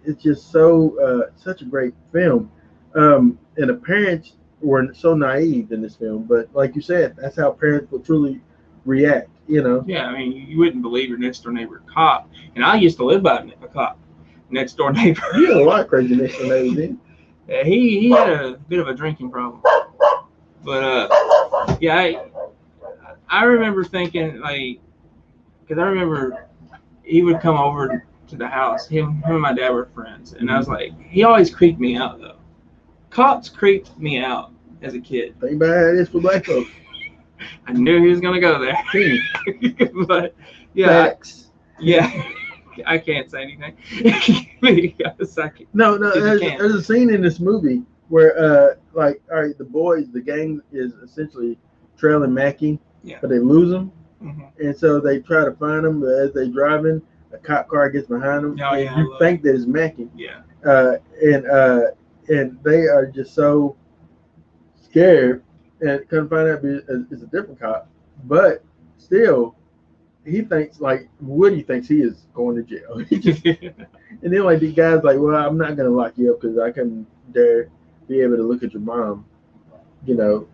Speaker 2: it's just such a great film. And the parents were so naive in this film, but like you said, that's how parents will truly react.
Speaker 1: Yeah, I mean, you wouldn't believe your next door neighbor cop, and I used to live by a cop, next door neighbor.
Speaker 2: You had a lot of crazy next door neighbors, didn't you?
Speaker 1: Yeah, he had a bit of a drinking problem. But I remember thinking because I remember he would come over to the house. Him and my dad were friends, and I was like, he always creeped me out though. Cops creeped me out as a kid.
Speaker 2: Think about how it is for black folks.
Speaker 1: I knew he was gonna go there. But
Speaker 2: facts.
Speaker 1: I can't say anything.
Speaker 2: No, there's a scene in this movie where all right, the gang is essentially trailing Mackie, but they lose him, and so they try to find him. But as they driving, a cop car gets behind them, and you think that it's Mackie. And they are just so scared and couldn't find out it's a different cop, but still he thinks like Woody thinks he is going to jail. And then like the guy's like, well, I'm not gonna lock you up because I couldn't dare be able to look at your mom, you know,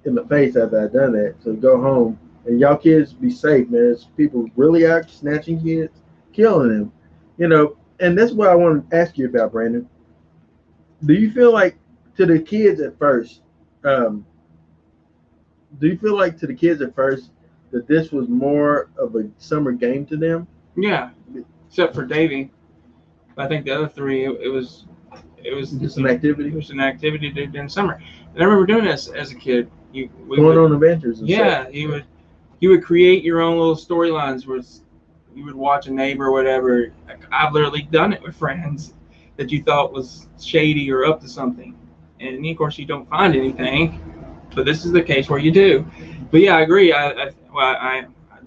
Speaker 2: in the face after I done that. So go home and y'all kids be safe, man. There's people really out snatching kids, killing them, you know. And that's what I want to ask you about, Brandon. Do you feel like to the kids at first, um, do you feel like to the kids at first that this was more of a summer game to them?
Speaker 1: Yeah, except for Davy. I think the other three, it was
Speaker 2: Just an activity?
Speaker 1: It was an activity they did in summer. And I remember doing this as a kid.
Speaker 2: Going on adventures and
Speaker 1: yeah,
Speaker 2: stuff.
Speaker 1: you would create your own little storylines where you would watch a neighbor or whatever. I've literally done it with friends that you thought was shady or up to something, and of course you don't find anything. But this is the case where you do. But yeah, I agree. I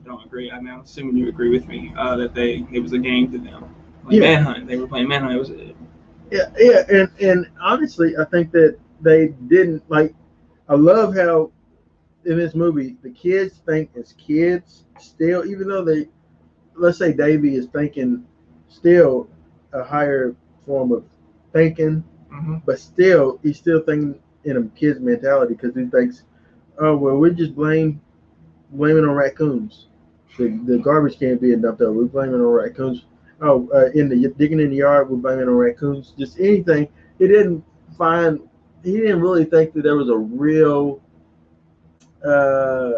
Speaker 1: don't agree. I mean, I'm assuming you agree with me that it was a game to them, like
Speaker 2: Yeah.
Speaker 1: manhunt. They were playing manhunt. It was
Speaker 2: Yeah, and honestly, I think that they didn't like. I love how in this movie the kids think as kids still, even though they, let's say Davy is thinking still a higher form of thinking, but still he's still thinking in a kid's mentality because he thinks, oh well, we just blaming on raccoons. The garbage can't be enough though. We're blaming on raccoons. Oh, in the digging in the yard, we're blaming on raccoons. Just anything. He didn't find. He didn't really think that there was a real. Uh,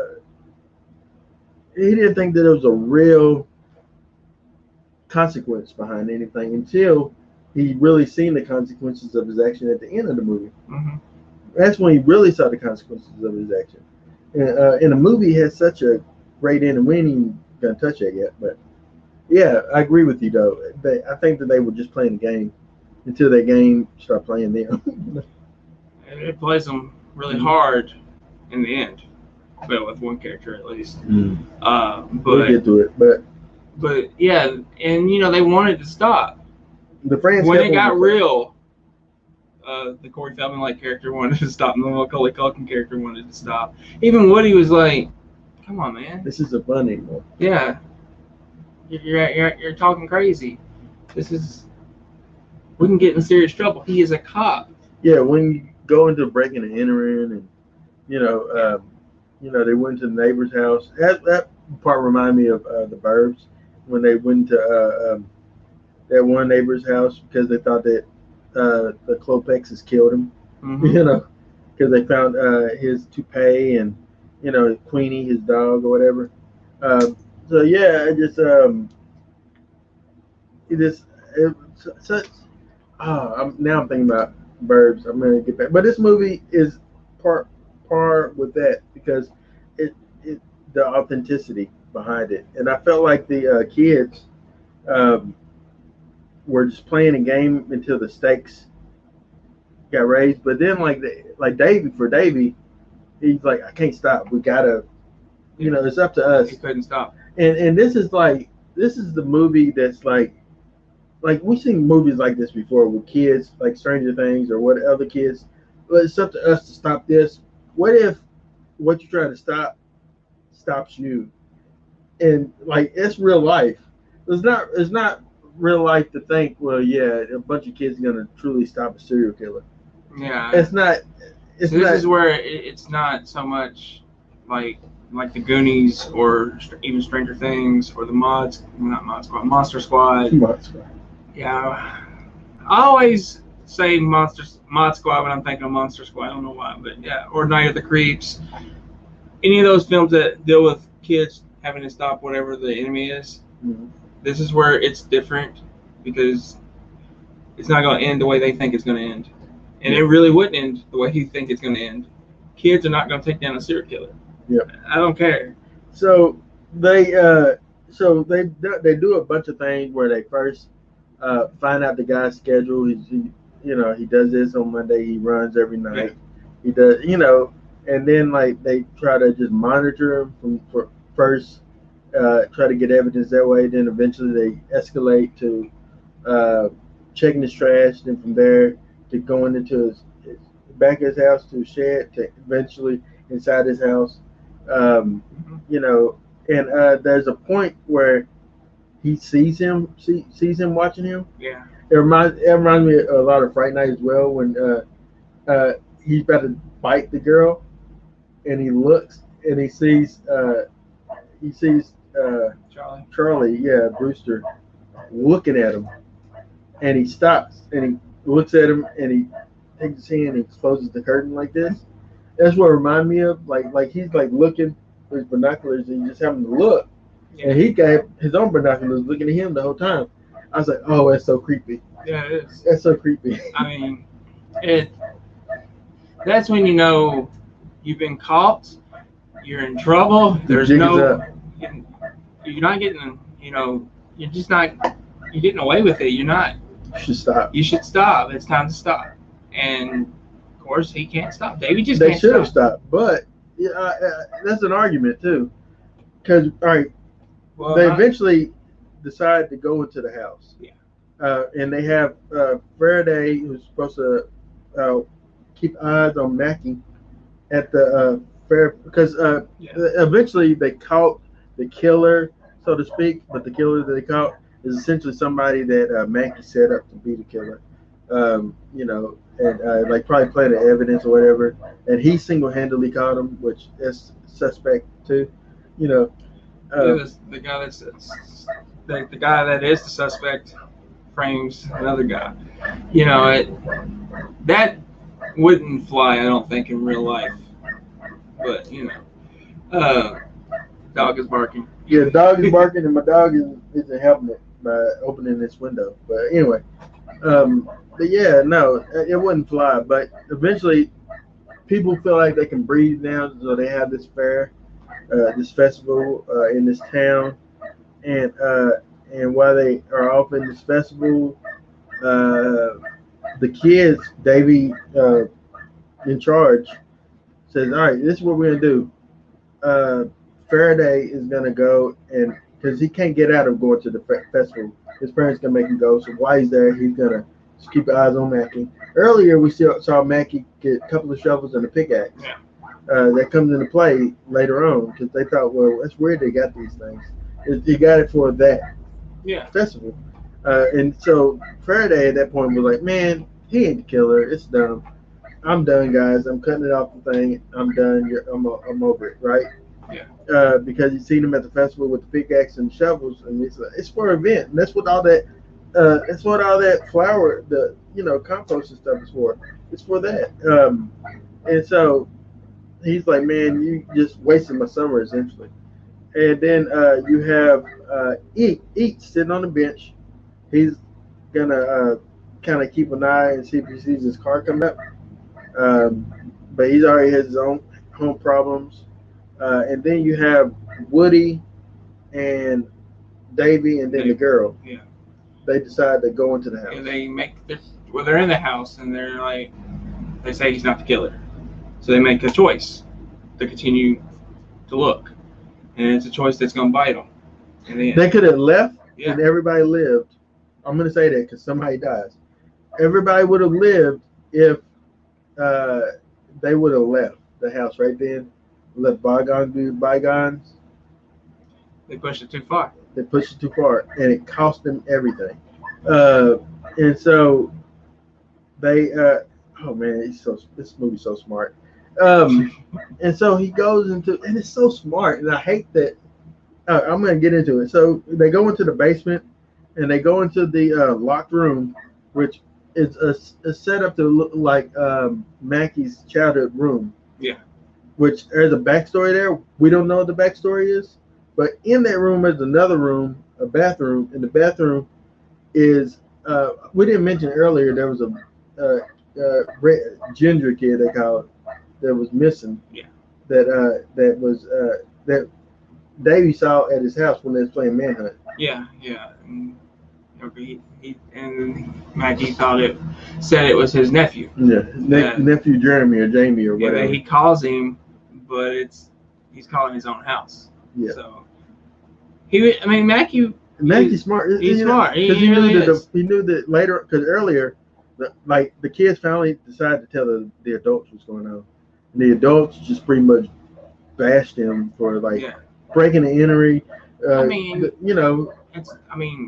Speaker 2: he didn't think that there was a real consequence behind anything until he really seen the consequences of his action at the end of the movie. That's when he really saw the consequences of his action. And the movie has such a great ending. We ain't even gonna touch that yet, but yeah, I agree with you though. I think that they were just playing the game until that game started playing them.
Speaker 1: it plays them really hard in the end. Well, with one character at least.
Speaker 2: We'll get to it,
Speaker 1: but yeah, and they wanted to stop.
Speaker 2: The friends
Speaker 1: when it got real. The Corey Feldman character wanted to stop, and the Macaulay Culkin character wanted to stop. Even Woody was like, "Come on, man,
Speaker 2: this is a fun anymore."
Speaker 1: Yeah, you're talking crazy. We can get in serious trouble. He is a cop.
Speaker 2: Yeah, when you go into breaking and entering, and they went to the neighbor's house. That part reminded me of the Burbs when they went to that one neighbor's house because they thought that the Klopexes killed him. Because they found his toupee and Queenie, his dog or whatever. So yeah, it's such. Now I'm thinking about Burbs. I'm gonna get back, but this movie is par with that because it the authenticity behind it, and I felt like the kids were just playing a game until the stakes got raised. But then like Davey, he's like, I can't stop. We gotta, it's up to us.
Speaker 1: He couldn't stop.
Speaker 2: And this is the movie that's like we've seen movies like this before with kids, like Stranger Things or what other kids. Well, it's up to us to stop this. What if what you're trying to stop stops you? And it's real life. It's not real life to think, well, yeah, a bunch of kids are gonna truly stop a serial killer.
Speaker 1: Yeah.
Speaker 2: It's not.
Speaker 1: This is where it's not so much like the Goonies or even Stranger Things or the Monster Squad. Yeah. I always say Mod Squad when I'm thinking of Monster Squad. I don't know why, but yeah. Or Night of the Creeps. Any of those films that deal with kids having to stop whatever the enemy is. This is where it's different because it's not going to end the way they think it's going to end. And it really wouldn't end the way you think it's going to end. Kids are not going to take down a serial killer.
Speaker 2: Yep.
Speaker 1: I don't care.
Speaker 2: So they do a bunch of things where they first find out the guy's schedule. He does this on Monday. He runs every night. Yeah. He does, and then they try to just monitor him for first, try to get evidence that way. Then eventually they escalate to checking his trash. Then from there to going into his back of his house to a shed to eventually inside his house. and there's a point where he sees him watching him.
Speaker 1: Yeah.
Speaker 2: It reminds me a lot of Fright Night as well when he's about to bite the girl, and he looks and he sees Charlie, yeah, Brewster, looking at him, and he stops and he looks at him and he takes his hand and he closes the curtain like this. That's what it reminds me of, like he's like looking with his binoculars and he's just having to look, and he got his own binoculars looking at him the whole time. I was like, oh, that's so creepy.
Speaker 1: Yeah, it is.
Speaker 2: That's so creepy.
Speaker 1: I mean, that's when you know you've been caught. You're in trouble. There's no. You're not getting. You know, you're just not. You're getting away with it. You're not.
Speaker 2: You should stop.
Speaker 1: You should stop. It's time to stop. And of course, he can't stop. Davey just
Speaker 2: they
Speaker 1: can't
Speaker 2: should have stopped, but yeah, that's an argument too. Because all right, well, they eventually decide to go into the house.
Speaker 1: Yeah.
Speaker 2: And they have Faraday, who's supposed to keep eyes on Mackie at the fair, because eventually they caught the killer, so to speak. But the killer that they caught is essentially somebody that Mackie set up to be the killer. You know, and like probably planted evidence or whatever. And he single-handedly caught him, which is suspect too. You know,
Speaker 1: the guy that's the guy that is the suspect frames another guy. You know, that wouldn't fly, I don't think, in real life. But you know, dog is barking.
Speaker 2: Yeah, the dog is barking, and my dog isn't helping it by opening this window. But anyway, but yeah, no, it wouldn't fly. But eventually, people feel like they can breathe now, so they have this fair, this festival in this town, and while they are off in this festival, the kids, Davey, in charge, says, all right, this is what we're going to do. Faraday is going to go, and because he can't get out of going to the festival, his parents going to make him go. So while he's there, he's going to keep eyes on Mackie. Earlier, we saw Mackie get a couple of shovels and a pickaxe.
Speaker 1: Yeah.
Speaker 2: That comes into play later on because they thought, well, that's weird they got these things. He got it for that festival. And so Faraday at that point was like, man, he ain't the killer. It's dumb. I'm done, guys. I'm cutting it off the thing. I'm done. I'm over it, right?
Speaker 1: Yeah.
Speaker 2: Because he's seen him at the festival with the pickaxe and shovels, and it's for an event. And that's what all that. That's what all that flour, the compost and stuff is for. It's for that. And so he's like, man, you just wasted my summer essentially. And then you have Eat sitting on the bench. He's gonna kind of keep an eye and see if he sees his car come up. But he's already has his own home problems. And then you have Woody and Davey, and then the girl.
Speaker 1: Yeah.
Speaker 2: They decide to go into the house.
Speaker 1: And they're in the house, and they're like, they say he's not the killer, so they make a choice to continue to look, and it's a choice that's gonna bite them.
Speaker 2: They could have left, and everybody lived. I'm gonna say that because somebody dies. Everybody would have lived if they would have left the house right then. Let bygones be bygones.
Speaker 1: They pushed it too far.
Speaker 2: They pushed it too far, and it cost them everything. And so they, oh man, this movie's so smart. And so he goes into, and it's so smart, and I hate that. I'm gonna get into it. So they go into the basement, and they go into the locked room, which is a setup to look like Mackie's childhood room.
Speaker 1: Yeah.
Speaker 2: Which there's a backstory there. We don't know what the backstory is, but in that room there's another room, a bathroom, and the bathroom is. We didn't mention earlier there was a ginger kid they called that was missing.
Speaker 1: Yeah.
Speaker 2: That Davey saw at his house when they was playing manhunt.
Speaker 1: Yeah. And Mackie said it was his nephew.
Speaker 2: Yeah, nephew Jeremy or Jamie or whatever.
Speaker 1: Yeah, he calls him, but he's calling his own house.
Speaker 2: Yeah.
Speaker 1: So Mackie's
Speaker 2: smart.
Speaker 1: He's smart. He
Speaker 2: knew that later, because earlier, the kids finally decided to tell the adults what's going on, and the adults just pretty much bashed him for breaking and entering.
Speaker 1: I mean,
Speaker 2: you know,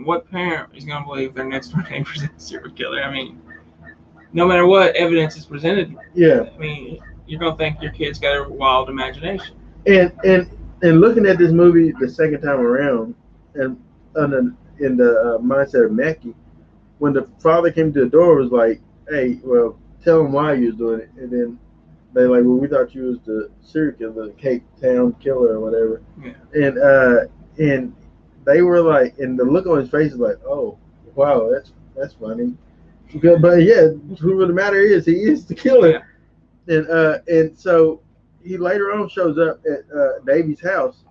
Speaker 1: what parent is going to believe their next door neighbor's a serial killer? I mean, no matter what evidence is presented,
Speaker 2: yeah.
Speaker 1: I mean, you're going to think your kid's got a wild imagination.
Speaker 2: And looking at this movie the second time around, and in the mindset of Mackie, when the father came to the door, was like, "Hey, well, tell him why you was doing it," and then they like, "Well, we thought you was the serial killer, the Cape Town killer or whatever,"
Speaker 1: Yeah.
Speaker 2: And they were like, and the look on his face is like, "Oh, wow, that's funny." But yeah, the truth of the matter is, he is the killer.
Speaker 1: Yeah.
Speaker 2: And so he later on shows up at Davy's house,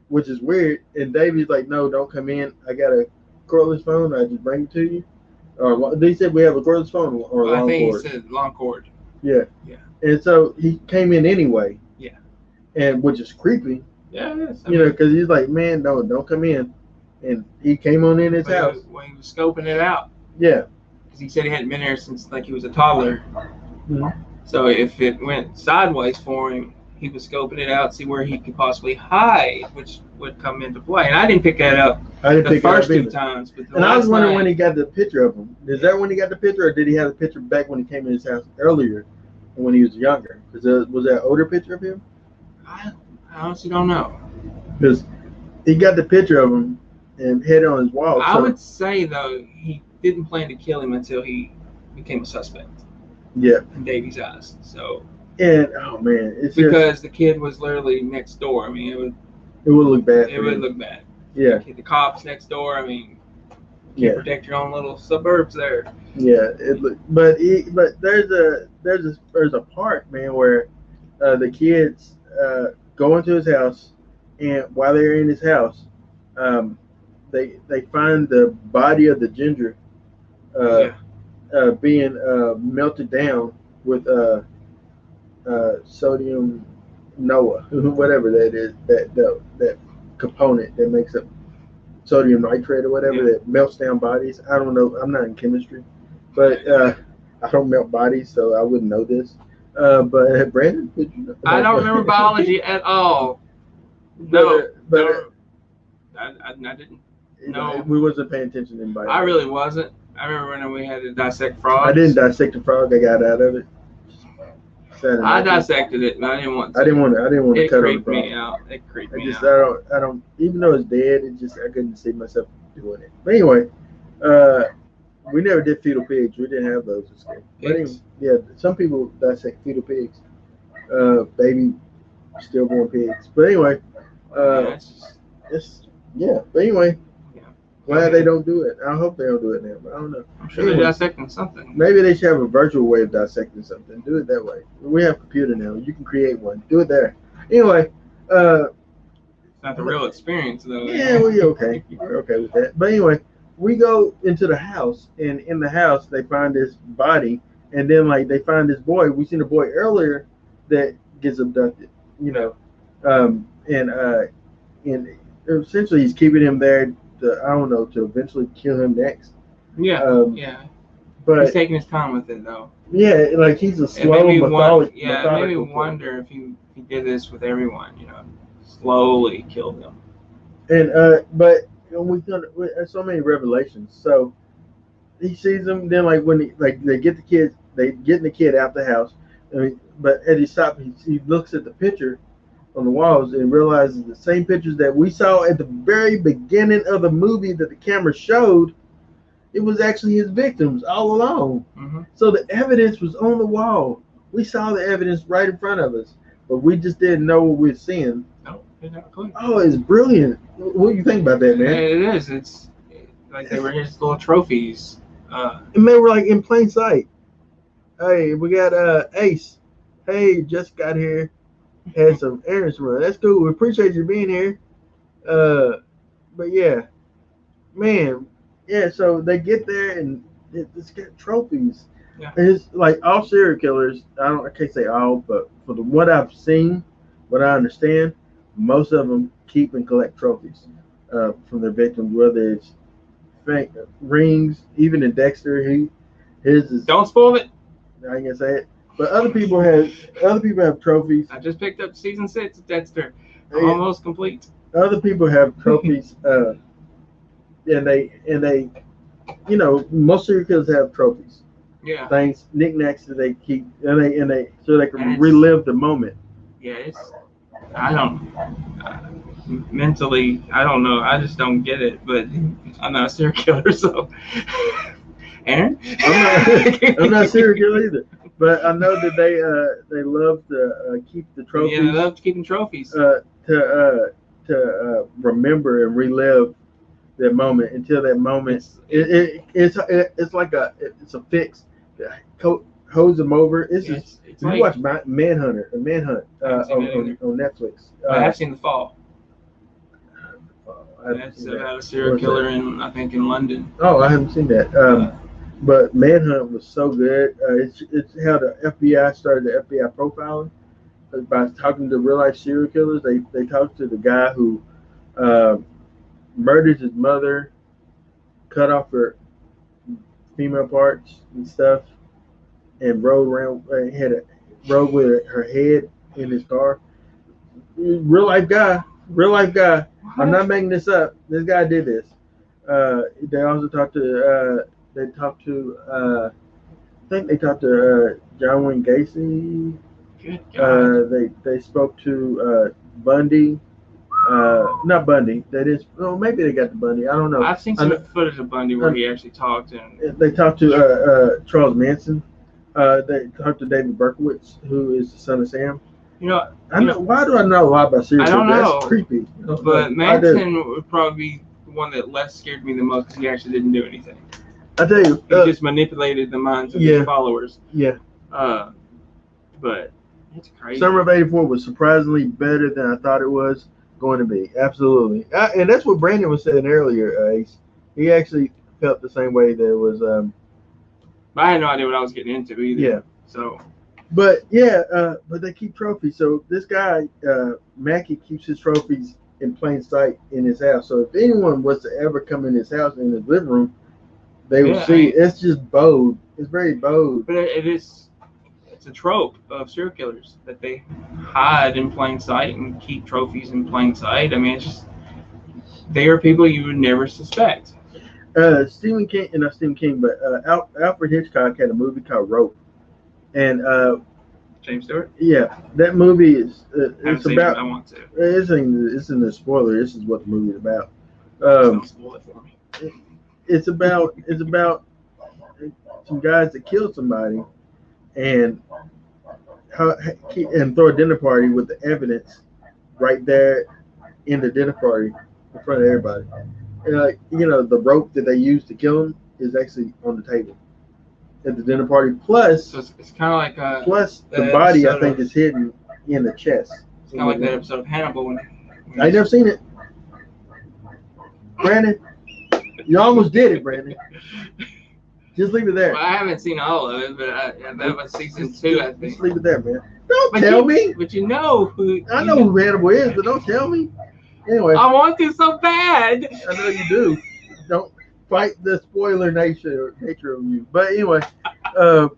Speaker 2: which is weird. And Davy's like, "No, don't come in. I got a cordless phone. I just bring it to you." Or they said we have a cordless phone or a long
Speaker 1: I think
Speaker 2: cord.
Speaker 1: he said long cord.
Speaker 2: Yeah.
Speaker 1: Yeah.
Speaker 2: And so he came in anyway.
Speaker 1: Yeah.
Speaker 2: And which is creepy.
Speaker 1: Yeah, it is.
Speaker 2: You know, because he's like, "Man, no, don't come in." And he came on in his house.
Speaker 1: When he was scoping it out.
Speaker 2: Yeah.
Speaker 1: Because he said he hadn't been there since like he was a toddler.
Speaker 2: Mm-hmm.
Speaker 1: So if it went sideways for him, he was scoping it out, see where he could possibly hide, which would come into play. And I didn't pick that up the first two times. But
Speaker 2: and I was wondering when he got the picture of him. Is that when he got the picture, or did he have the picture back when he came in his house earlier, when he was younger? Was that an older picture of him?
Speaker 1: I honestly don't know.
Speaker 2: Because he got the picture of him and had it on his wall.
Speaker 1: I would say, though, he didn't plan to kill him until he became a suspect.
Speaker 2: Yeah.
Speaker 1: In Davy's eyes. So.
Speaker 2: And oh man, it's
Speaker 1: because the kid was literally next door. I mean,
Speaker 2: it would look bad.
Speaker 1: It would look bad.
Speaker 2: Yeah.
Speaker 1: The cops next door. I mean, you can't protect your own little suburbs there.
Speaker 2: Yeah. But there's a part, man, where the kids go into his house, and while they're in his house, they find the body of the ginger being melted down with sodium Noah, whatever that is, that component that makes up sodium nitrate or whatever that melts down bodies. I don't know. I'm not in chemistry, but I don't melt bodies, so I wouldn't know this. But Brandon, did you know?
Speaker 1: I don't remember biology at all. No, I didn't. No,
Speaker 2: we wasn't paying attention in biology.
Speaker 1: I really wasn't. I remember when we had to dissect frogs.
Speaker 2: I didn't dissect the frog. I got out of it.
Speaker 1: I dissected it, but I didn't want to.
Speaker 2: I didn't want to cut
Speaker 1: it. It creeped me out.
Speaker 2: I don't. Even though it's dead, I couldn't see myself doing it. But anyway, we never did fetal pigs. We didn't have those. But anyway, some people dissect fetal pigs, baby stillborn pigs. But anyway, But anyway. Glad they don't do it. I hope they don't do it now, but I don't know.
Speaker 1: I'm sure they're dissecting something.
Speaker 2: Maybe they should have a virtual way of dissecting something. Do it that way. We have a computer now. You can create one. Do it there. Anyway.
Speaker 1: It's not the real experience, though.
Speaker 2: Yeah, we're okay. We're okay with that. But anyway, we go into the house, and in the house, they find this body, and then, like, they find this boy. We seen a boy earlier that gets abducted, you know. And essentially, he's keeping him there. To eventually kill him next.
Speaker 1: Yeah,
Speaker 2: But
Speaker 1: he's taking his time with it, though.
Speaker 2: Yeah, like he's a slow, methodical.
Speaker 1: It made me wonder if he did this with everyone, slowly killed them.
Speaker 2: And but we have so many revelations. So he sees them. Then, like when they get the kid out the house. But as he stops, he looks at the picture on the walls and realizes the same pictures that we saw at the very beginning of the movie that the camera showed, it was actually his victims all along. Mm-hmm. So the evidence was on the wall. We saw the evidence right in front of us, but we just didn't know what we were seeing.
Speaker 1: No, it's not clear.
Speaker 2: Oh, it's brilliant. What do you think about that, man?
Speaker 1: It is. It's like they were his little trophies.
Speaker 2: And they were like in plain sight. Hey, we got Ace. Hey, just got here. Had some errands to run. That's cool. We appreciate you being here. But yeah, man, so they get there and it's got trophies. Yeah. It's like all serial killers. I can't say all, but for what I've seen, what I understand, most of them keep and collect trophies from their victims, whether it's rings, even in Dexter. His is.
Speaker 1: Don't spoil it.
Speaker 2: I ain't gonna say it. But other people have trophies.
Speaker 1: I just picked up season 6 of Dexter. Almost complete.
Speaker 2: other people have trophies, and they, most serial killers have trophies,
Speaker 1: Yeah.
Speaker 2: things, knickknacks that they keep, and they so they
Speaker 1: And
Speaker 2: can
Speaker 1: it's-
Speaker 2: relive the moment.
Speaker 1: Yeah, I don't, mentally, I don't know. I just don't get it, but I'm not a serial killer, so. Aaron?
Speaker 2: I'm not a serial killer either, but I know that they love to keep the trophies.
Speaker 1: Yeah, they love keeping trophies.
Speaker 2: To remember and relive that moment until that moment. It's like it's a fix that holds them over. It's
Speaker 1: it's
Speaker 2: you
Speaker 1: like,
Speaker 2: watch Manhunt on Netflix.
Speaker 1: I have seen The Fall.
Speaker 2: I haven't
Speaker 1: That's
Speaker 2: seen that.
Speaker 1: about a serial killer I think in London.
Speaker 2: Oh, I haven't seen that. But Manhunt was so good. It's how the FBI started the FBI profiling by talking to real life serial killers. They talked to the guy who murdered his mother, cut off her female parts and stuff, and rode around. Rode with her head in his car. Real life guy. Real life guy. I'm not making this up. This guy did this. They also talked to. I think they talked to John Wayne Gacy.
Speaker 1: Good God.
Speaker 2: They spoke to Bundy. Not Bundy. That is. Oh, maybe they got the Bundy. I don't know.
Speaker 1: I've seen some footage of Bundy where he actually talked. And
Speaker 2: they talked to Charles Manson. They talked to David Berkowitz, who is the son of Sam. Why do I know a lot about serial killers?
Speaker 1: I don't know.
Speaker 2: That's creepy.
Speaker 1: But Manson would probably be the one that less scared me the most because he actually didn't do anything.
Speaker 2: I tell you,
Speaker 1: he just manipulated the minds of his followers.
Speaker 2: Yeah.
Speaker 1: But it's crazy.
Speaker 2: Summer of '84 was surprisingly better than I thought it was going to be. Absolutely. And that's what Brandon was saying earlier, Ace. He actually felt the same way. There was.
Speaker 1: But I had no idea what I was getting into either.
Speaker 2: Yeah.
Speaker 1: So.
Speaker 2: But but they keep trophies. So this guy, Mackey, keeps his trophies in plain sight in his house. So if anyone was to ever come in his house in his living room, they would see. It's just bold. It's very bold.
Speaker 1: But it's a trope of serial killers that they hide in plain sight and keep trophies in plain sight. I mean, it's just they are people you would never suspect.
Speaker 2: Stephen King, not Stephen King, but Alfred Hitchcock had a movie called Rope, and
Speaker 1: James Stewart.
Speaker 2: Yeah, that movie is it's about.
Speaker 1: I want to.
Speaker 2: It's in the spoiler. This is what the movie is about.
Speaker 1: Don't spoil it for me.
Speaker 2: It's about some guys that killed somebody, and throw a dinner party with the evidence right there in the dinner party in front of everybody. And the rope that they used to kill him is actually on the table at the dinner party. Plus,
Speaker 1: so it's kind of like
Speaker 2: plus the body I think is hidden in the chest.
Speaker 1: It's kind of like that episode of Hannibal. When
Speaker 2: I never seen it. Brandon, you almost did it, Brandon. Just leave it there.
Speaker 1: Well, I haven't seen all of it, but that was season 2, I think.
Speaker 2: Just leave it there, man. Don't tell me.
Speaker 1: But you know who.
Speaker 2: I know who Hannibal is, but don't tell me. Anyway.
Speaker 1: I want to so bad.
Speaker 2: I know you do. Don't fight the spoiler nature of you. But anyway, I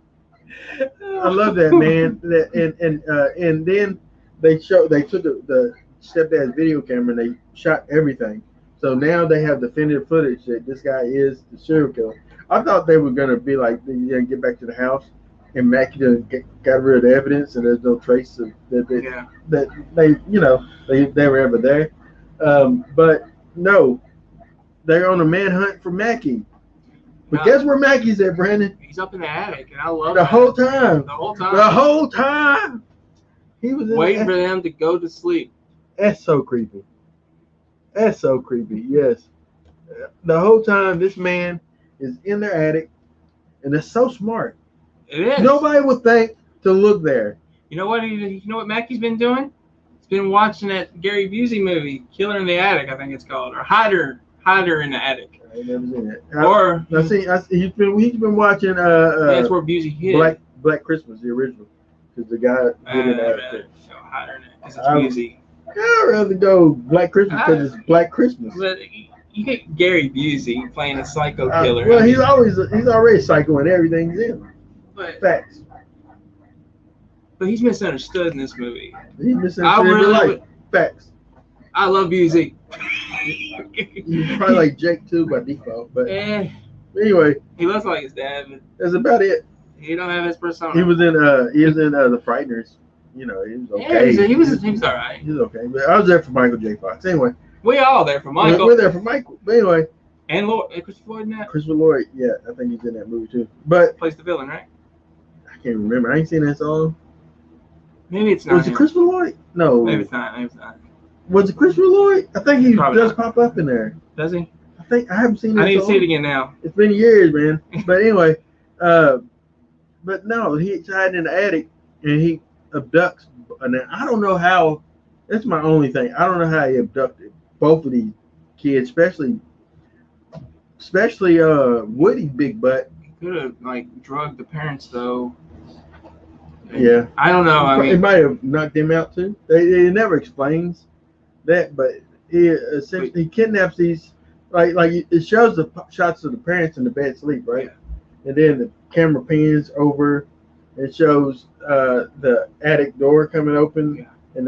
Speaker 2: love that, man. And then they took the stepdad's video camera and they shot everything. So now they have definitive footage that this guy is the serial killer. I thought they were gonna be like, get back to the house and Mackie got rid of the evidence and there's no trace of that they were ever there. But no, they're on a manhunt for Mackie. But guess where Mackie's at, Brandon?
Speaker 1: He's up in the attic, and I love
Speaker 2: the whole time.
Speaker 1: The whole time.
Speaker 2: The whole time. He was
Speaker 1: waiting for them to go to sleep.
Speaker 2: That's so creepy. That's so creepy. Yes. The whole time, this man is in their attic, and it's so smart.
Speaker 1: It is.
Speaker 2: Nobody would think to look there.
Speaker 1: You know what? You know what Mackie's been doing? He's been watching that Gary Busey movie, Killer in the Attic, I think it's called, or Hider in the Attic.
Speaker 2: I ain't never seen it. He's been watching.
Speaker 1: That's where Busey hid.
Speaker 2: Black Christmas, the original, because the guy did it after.
Speaker 1: Hider in it, because it's Busey.
Speaker 2: I'd rather go Black Christmas because it's Black Christmas.
Speaker 1: But you get Gary Busey playing a psycho killer.
Speaker 2: Well, he's already psycho in everything he's in.
Speaker 1: But,
Speaker 2: facts.
Speaker 1: But he's misunderstood in this movie.
Speaker 2: He's misunderstood in real life. Facts.
Speaker 1: I love BZ.
Speaker 2: He's probably like Jake too by default. But
Speaker 1: Eh,
Speaker 2: anyway,
Speaker 1: he looks like his dad, but
Speaker 2: that's about it.
Speaker 1: he don't have his persona.
Speaker 2: He was in the Frighteners. You know, he was okay.
Speaker 1: Yeah, he was all right.
Speaker 2: He was okay. But I was there for Michael J. Fox. Anyway,
Speaker 1: We all there for Michael.
Speaker 2: we're there for Michael. But anyway,
Speaker 1: And Christopher Lloyd in that.
Speaker 2: Christopher Lloyd. Yeah, I think he's in that movie too. But
Speaker 1: Plays the villain, right?
Speaker 2: I can't remember. I ain't seen that song.
Speaker 1: Maybe it's not.
Speaker 2: Was it Christopher Lloyd? No.
Speaker 1: Maybe it's not. Maybe it's not.
Speaker 2: Was it Christopher Lloyd? I think he
Speaker 1: Probably
Speaker 2: does
Speaker 1: not.
Speaker 2: pop up in there.
Speaker 1: Does he?
Speaker 2: I think I haven't seen it.
Speaker 1: I need to see it again now.
Speaker 2: It's been years, man. But anyway, but no, he's hiding in the attic and he abducts. And I don't know how. That's my only thing. I don't know how he abducted both of these kids, especially Woody's big butt.
Speaker 1: Could have like drugged the parents though.
Speaker 2: Yeah.
Speaker 1: I don't know. I
Speaker 2: It
Speaker 1: mean,
Speaker 2: might have knocked him out too. It never explains that, but he essentially he kidnaps these. Like it shows the shots of the parents in the bed sleep, right?
Speaker 1: Yeah.
Speaker 2: And then the camera pans over. It shows the attic door coming open,
Speaker 1: Yeah.
Speaker 2: and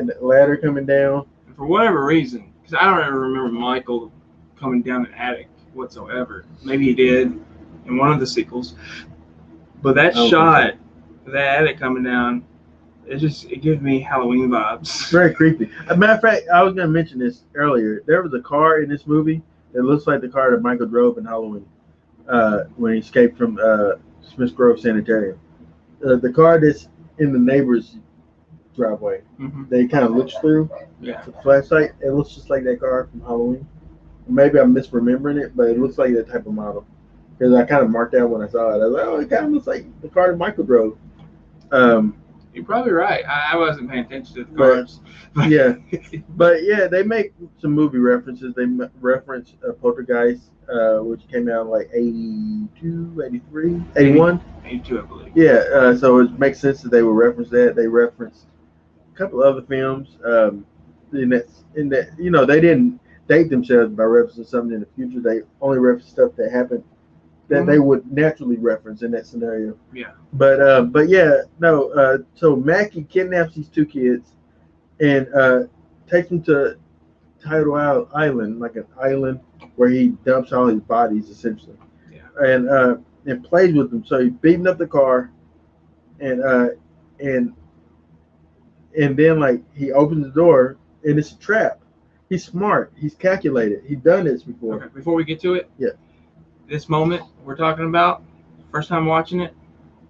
Speaker 2: the ladder coming down.
Speaker 1: for whatever reason, because I don't ever remember Michael coming down an attic whatsoever. Maybe he did in one of the sequels, but that shot, that attic coming down, it gives me Halloween vibes.
Speaker 2: It's very creepy. As a matter of fact, I was going to mention this earlier. There was a car in this movie that looks like the car that Michael drove in Halloween when he escaped from Smith Grove Sanitarium. The car that's in the neighbor's driveway, that he kind of looks through with the flashlight. It looks just like that car from Halloween. Maybe I'm misremembering it, but it looks like that type of model. Because I kind of marked out when I saw it. I was like, oh, it kind of looks like the car that Michael drove.
Speaker 1: You're probably right. I wasn't paying attention to the cars.
Speaker 2: Yeah. But yeah, they make some movie references. They reference Poltergeist, which came out in like 82, 83, 81.
Speaker 1: 82, I believe.
Speaker 2: Yeah, so it makes sense that they would reference that. They referenced a couple of other films. In that, you know, they didn't date themselves by referencing something in the future. They only referenced stuff that happened that they would naturally reference in that scenario.
Speaker 1: Yeah.
Speaker 2: But yeah, no. So Mackie kidnaps these two kids and takes them to Tidal Island, like an island where he dumps all his bodies essentially. Yeah. And plays with them. So he's beating up the car, and then like he opens the door and it's a trap. He's smart. He's calculated. He's done this before.
Speaker 1: Okay, before we get to it,
Speaker 2: yeah.
Speaker 1: This moment we're talking about, first time watching it,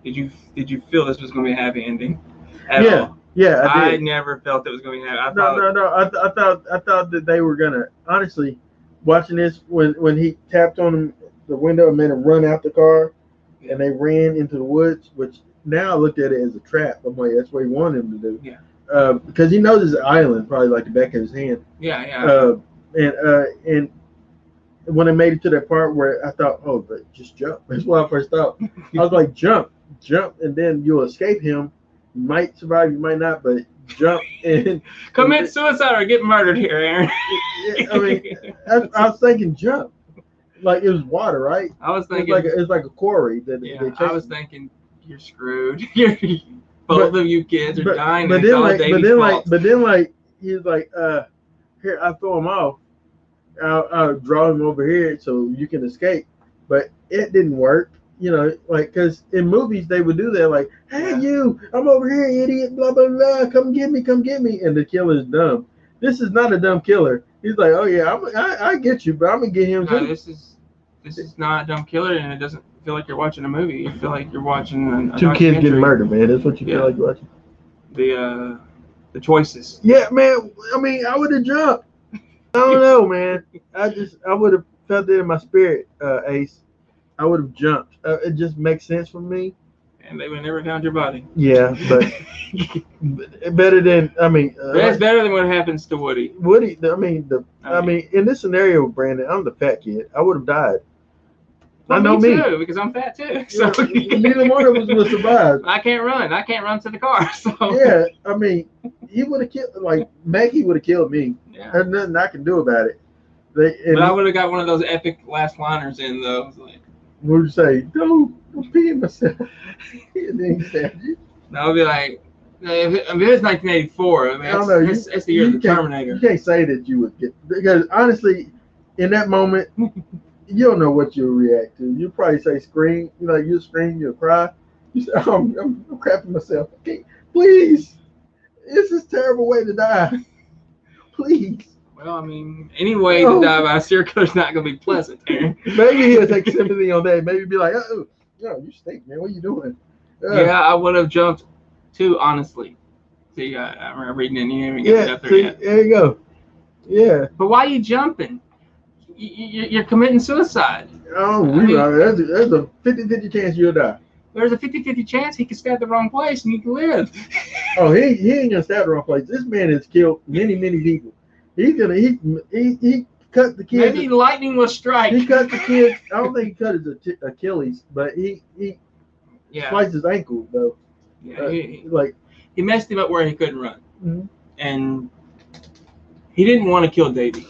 Speaker 1: did you feel this was going to be a happy ending? At all?
Speaker 2: Yeah.
Speaker 1: I never felt it was going to be happy.
Speaker 2: No. I thought that they were gonna honestly watching this when he tapped on the window and made him run out the car, and they ran into the woods. Which now I looked at it as a trap. I'm like, that's what he wanted him to do.
Speaker 1: Yeah.
Speaker 2: Because he knows it's an island, probably like the back of his hand.
Speaker 1: Yeah.
Speaker 2: And when I made it to that part where I thought, oh, but just jump. That's what I first thought. I was like, jump, and then you'll escape him. You might survive, you might not, but jump and
Speaker 1: commit suicide or get murdered here, Aaron.
Speaker 2: I mean, I was thinking jump. Like it was water, right?
Speaker 1: I was thinking
Speaker 2: it's like a quarry that they
Speaker 1: I was thinking you're screwed. Both of you kids are dying.
Speaker 2: But then like he's like, here, I throw him off. I'll draw him over here so you can escape. But it didn't work, you know, like, because in movies they would do that, like, hey, you, I'm over here, idiot, blah, blah, blah, come get me. And the killer's dumb. This is not a dumb killer. He's like, oh, yeah, I get you, but I'm going to get him too.
Speaker 1: This is not a dumb killer, and it doesn't feel like you're watching a movie. You feel like you're watching a
Speaker 2: two kids getting murdered, man. That's what you feel like you're watching.
Speaker 1: The choices.
Speaker 2: Yeah, man. I mean, I would have jumped. I don't know, man. I would have felt it in my spirit, Ace. I would have jumped. It just makes sense for me.
Speaker 1: And they would never found your body.
Speaker 2: Yeah, but better than
Speaker 1: that's better than what happens to Woody.
Speaker 2: I mean, in this scenario, Brandon, I'm the fat kid. I would have died.
Speaker 1: Well,
Speaker 2: I know
Speaker 1: me too, because I'm fat too. So
Speaker 2: neither one of us would survive.
Speaker 1: I can't run to the car. So
Speaker 2: yeah, I mean, he would have killed. Like Maggie would have killed me.
Speaker 1: Yeah.
Speaker 2: There's nothing I can do about it.
Speaker 1: But I would have got one of those epic last liners in though. Like,
Speaker 2: what would you say? Don't pee myself. And then he stabbed you.
Speaker 1: I would be like, If it was 1984, I mean,
Speaker 2: I don't know.
Speaker 1: it's the year of the Terminator.
Speaker 2: You can't say that you would get, because honestly, in that moment, you don't know what you'll react to. You probably say scream. You know, you scream, you'll cry. You say, oh, I'm crapping myself. Okay, please, this is a terrible way to die. Please.
Speaker 1: Well, I mean, any way to die by a serial killer is not going to be pleasant, Aaron.
Speaker 2: Maybe he'll take sympathy on that. Maybe be like, oh, you stink, man. What are you doing?
Speaker 1: Yeah, I would have jumped too, honestly. See, I remember reading it and you haven't got there yet.
Speaker 2: There you go. Yeah.
Speaker 1: But why are you jumping? You're committing suicide.
Speaker 2: Oh, there's a 50-50 chance you'll die.
Speaker 1: There's a 50-50 chance he could stab the wrong place and you can live.
Speaker 2: Oh, he ain't gonna stab the wrong place. This man has killed many people. He's gonna he cut the kid.
Speaker 1: Maybe lightning will strike.
Speaker 2: He cut the kid. I don't think he cut his Achilles, but he sliced his ankle though.
Speaker 1: Yeah, he messed him up where he couldn't run, and he didn't want to kill Davey.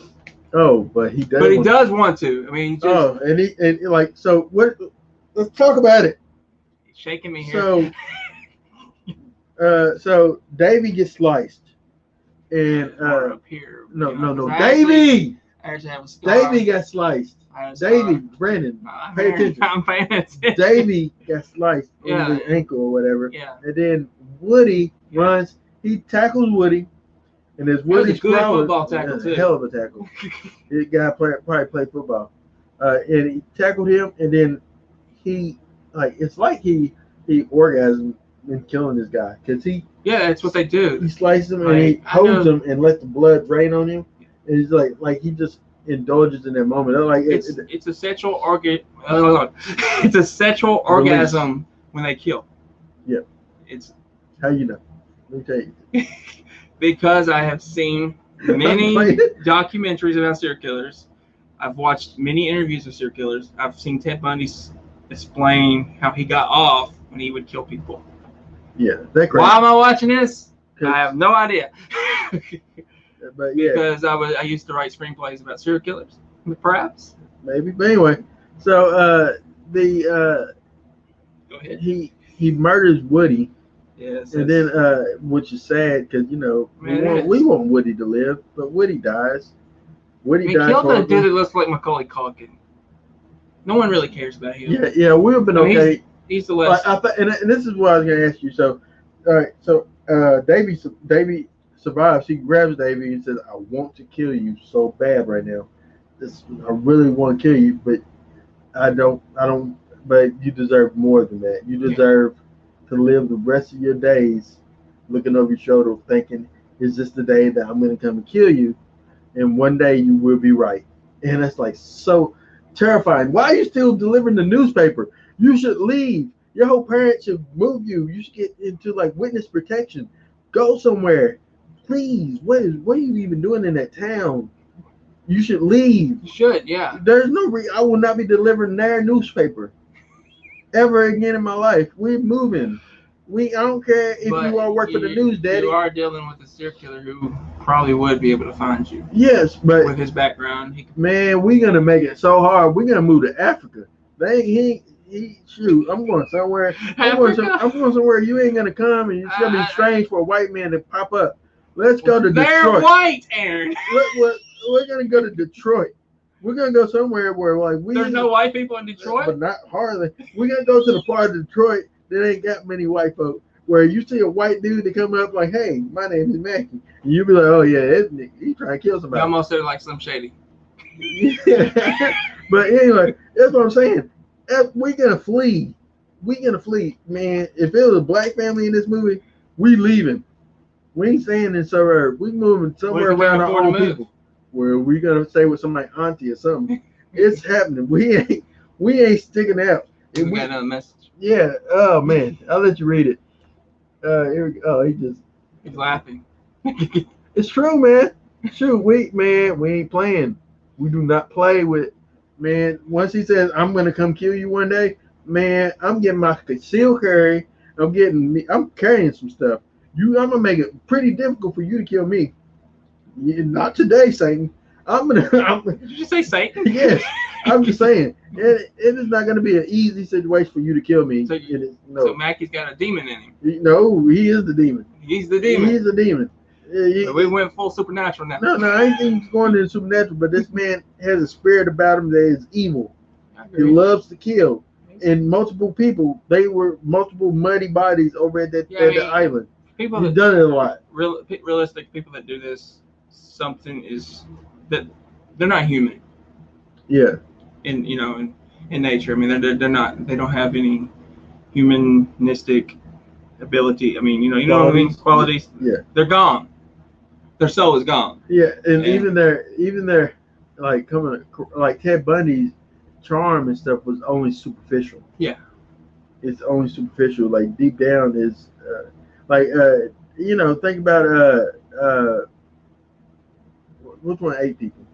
Speaker 2: Oh, but he does.
Speaker 1: But he does want to. I mean,
Speaker 2: so what? Let's talk about it.
Speaker 1: He's shaking me here.
Speaker 2: So Davey gets sliced, and
Speaker 1: up here.
Speaker 2: No, Davey.
Speaker 1: I actually have a scar.
Speaker 2: Davey got sliced. Davey, Brandon, pay attention.
Speaker 1: I'm paying attention.
Speaker 2: Davey got sliced on the ankle or whatever.
Speaker 1: Yeah.
Speaker 2: And then Woody runs. He tackles Woody, and there's Woody's
Speaker 1: good football tackle too.
Speaker 2: Hell of a tackle. The guy probably played football, and he tackled him, and then it's like he orgasmed in killing this guy because
Speaker 1: yeah, that's what they do.
Speaker 2: He slices him and he holds him and lets the blood drain on him. And he's like he just indulges in that moment. Like
Speaker 1: it's a sexual it's a sexual orgasm when they kill.
Speaker 2: Yeah.
Speaker 1: It's
Speaker 2: how you know. Let me tell you.
Speaker 1: Because I have seen many documentaries about serial killers. I've watched many interviews with serial killers. I've seen Ted Bundy explain how he got off when he would kill people.
Speaker 2: Yeah, that's crazy.
Speaker 1: Why am I watching this? I have no idea.
Speaker 2: But yeah,
Speaker 1: because I used to write screenplays about serial killers, perhaps.
Speaker 2: Maybe, but anyway. So
Speaker 1: go ahead.
Speaker 2: He murders Woody.
Speaker 1: Yes.
Speaker 2: And then which is sad because we want Woody to live, but Woody dies. He
Speaker 1: killed a dude that looks like Macaulay Culkin. No one really cares about him.
Speaker 2: Yeah, we would have been okay.
Speaker 1: He's the last.
Speaker 2: And this is what I was going to ask you. So, all right. So, Davey survives. He grabs Davey and says, "I want to kill you so bad right now. I really want to kill you, but I don't. But you deserve more than that. You deserve to live the rest of your days looking over your shoulder, thinking, is this the day that I'm going to come and kill you? And one day you will be right." And that's like so terrifying. Why are you still delivering the newspaper? You should leave. Your whole parents should move you. You should get into like witness protection. Go somewhere. Please. What are you even doing in that town? You should leave.
Speaker 1: You should, yeah.
Speaker 2: There's no I will not be delivering their newspaper ever again in my life. We're moving. I don't care if you all work for the news, Daddy.
Speaker 1: You are dealing with a serial killer who probably would be able to find you.
Speaker 2: Yes, but
Speaker 1: with his background,
Speaker 2: man, we're gonna make it so hard. We're gonna move to Africa. Shoot, I'm going somewhere. I'm going somewhere you ain't gonna come, and it's gonna be strange for a white man to pop up. Let's go to Detroit.
Speaker 1: They're white, Aaron.
Speaker 2: We're gonna go to Detroit. We're gonna go somewhere where
Speaker 1: there's no white people in Detroit,
Speaker 2: but not hardly. We're gonna go to the part of Detroit that ain't got many white folks. Where you see a white dude that come up like, "Hey, my name is Mackie," and you be like, "Oh yeah, he's trying to kill somebody."
Speaker 1: You almost said it like Slim Shady.
Speaker 2: But anyway, that's what I'm saying. We're gonna flee. Man. If it was a black family in this movie, we leaving. We ain't staying in suburb. We moving somewhere around our own people. Where we gonna stay with somebody auntie or something. It's happening. We ain't sticking out.
Speaker 1: We got another message.
Speaker 2: Yeah. Oh man, I'll let you read it. Here we go. Oh,
Speaker 1: he's laughing.
Speaker 2: It's true, man. Shoot, we ain't playing. We do not play with, man. Once he says, "I'm gonna come kill you one day," man, I'm getting my concealed carry. I'm carrying some stuff. I'm gonna make it pretty difficult for you to kill me. Not today, Satan.
Speaker 1: Did you say Satan?
Speaker 2: Yes. I'm just saying, it is not going to be an easy situation for you to kill me.
Speaker 1: So Mackie's got a demon in him.
Speaker 2: No, he is the demon.
Speaker 1: He's the demon.
Speaker 2: He's a demon.
Speaker 1: We went full supernatural now.
Speaker 2: No, I ain't think he's going to the supernatural, but this man has a spirit about him that is evil. He loves to kill. And multiple people, they were multiple muddy bodies over at that island.
Speaker 1: People
Speaker 2: He's done it a lot.
Speaker 1: Realistic people that do this, something is that they're not human.
Speaker 2: Yeah.
Speaker 1: In nature, I mean, they're not. They don't have any humanistic ability. I mean, you know what I mean? Qualities.
Speaker 2: Yeah.
Speaker 1: They're gone. Their soul is gone.
Speaker 2: Yeah, and even their like Ted Bundy's charm and stuff was only superficial.
Speaker 1: Yeah.
Speaker 2: It's only superficial. Like deep down is think about which one ate people?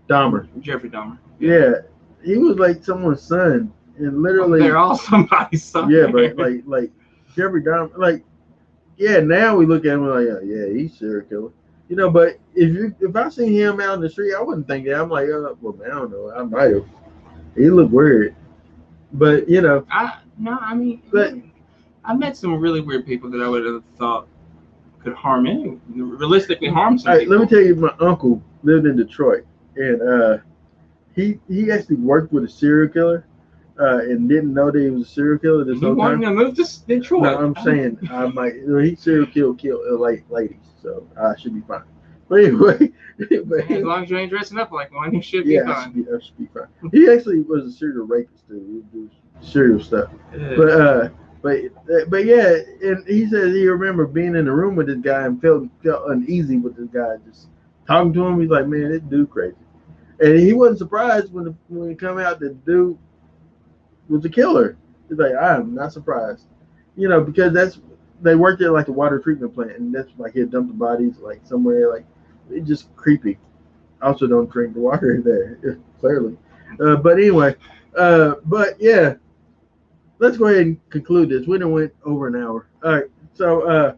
Speaker 2: Dahmer.
Speaker 1: Jeffrey Dahmer.
Speaker 2: Yeah. He was like someone's son, and literally
Speaker 1: they're all somebody's son.
Speaker 2: Yeah, but like Jeffrey Dahmer, now we look at him like, oh, yeah, he's a serial killer. But if I seen him out in the street, I wouldn't think that. I'm like, well, I don't know. I might have. He looked weird, but
Speaker 1: I met some really weird people that I would have thought could harm anyone, realistically harm some people.
Speaker 2: Let me tell you, my uncle lived in Detroit, and he actually worked with a serial killer, and didn't know that he was a serial killer this whole time.
Speaker 1: He wanted to move to Detroit.
Speaker 2: No, I'm saying I might. He serial killed ladies, so I should be fine. But anyway,
Speaker 1: as long as you ain't dressing up like one, you should be fine.
Speaker 2: I should be fine. He actually was a serial rapist too. He would do serial stuff. Yeah. But yeah, and he says he remember being in the room with this guy and felt uneasy with this guy, just talking to him. He's like, man, this dude crazy, and he wasn't surprised when it come out that the dude was the killer. He's like, I am not surprised, because they worked at like a water treatment plant, and that's like he had dumped the bodies like somewhere, like it's just creepy. Also, don't drink the water there, clearly. But anyway, but yeah, let's go ahead and conclude this. We done went over an hour. All right, so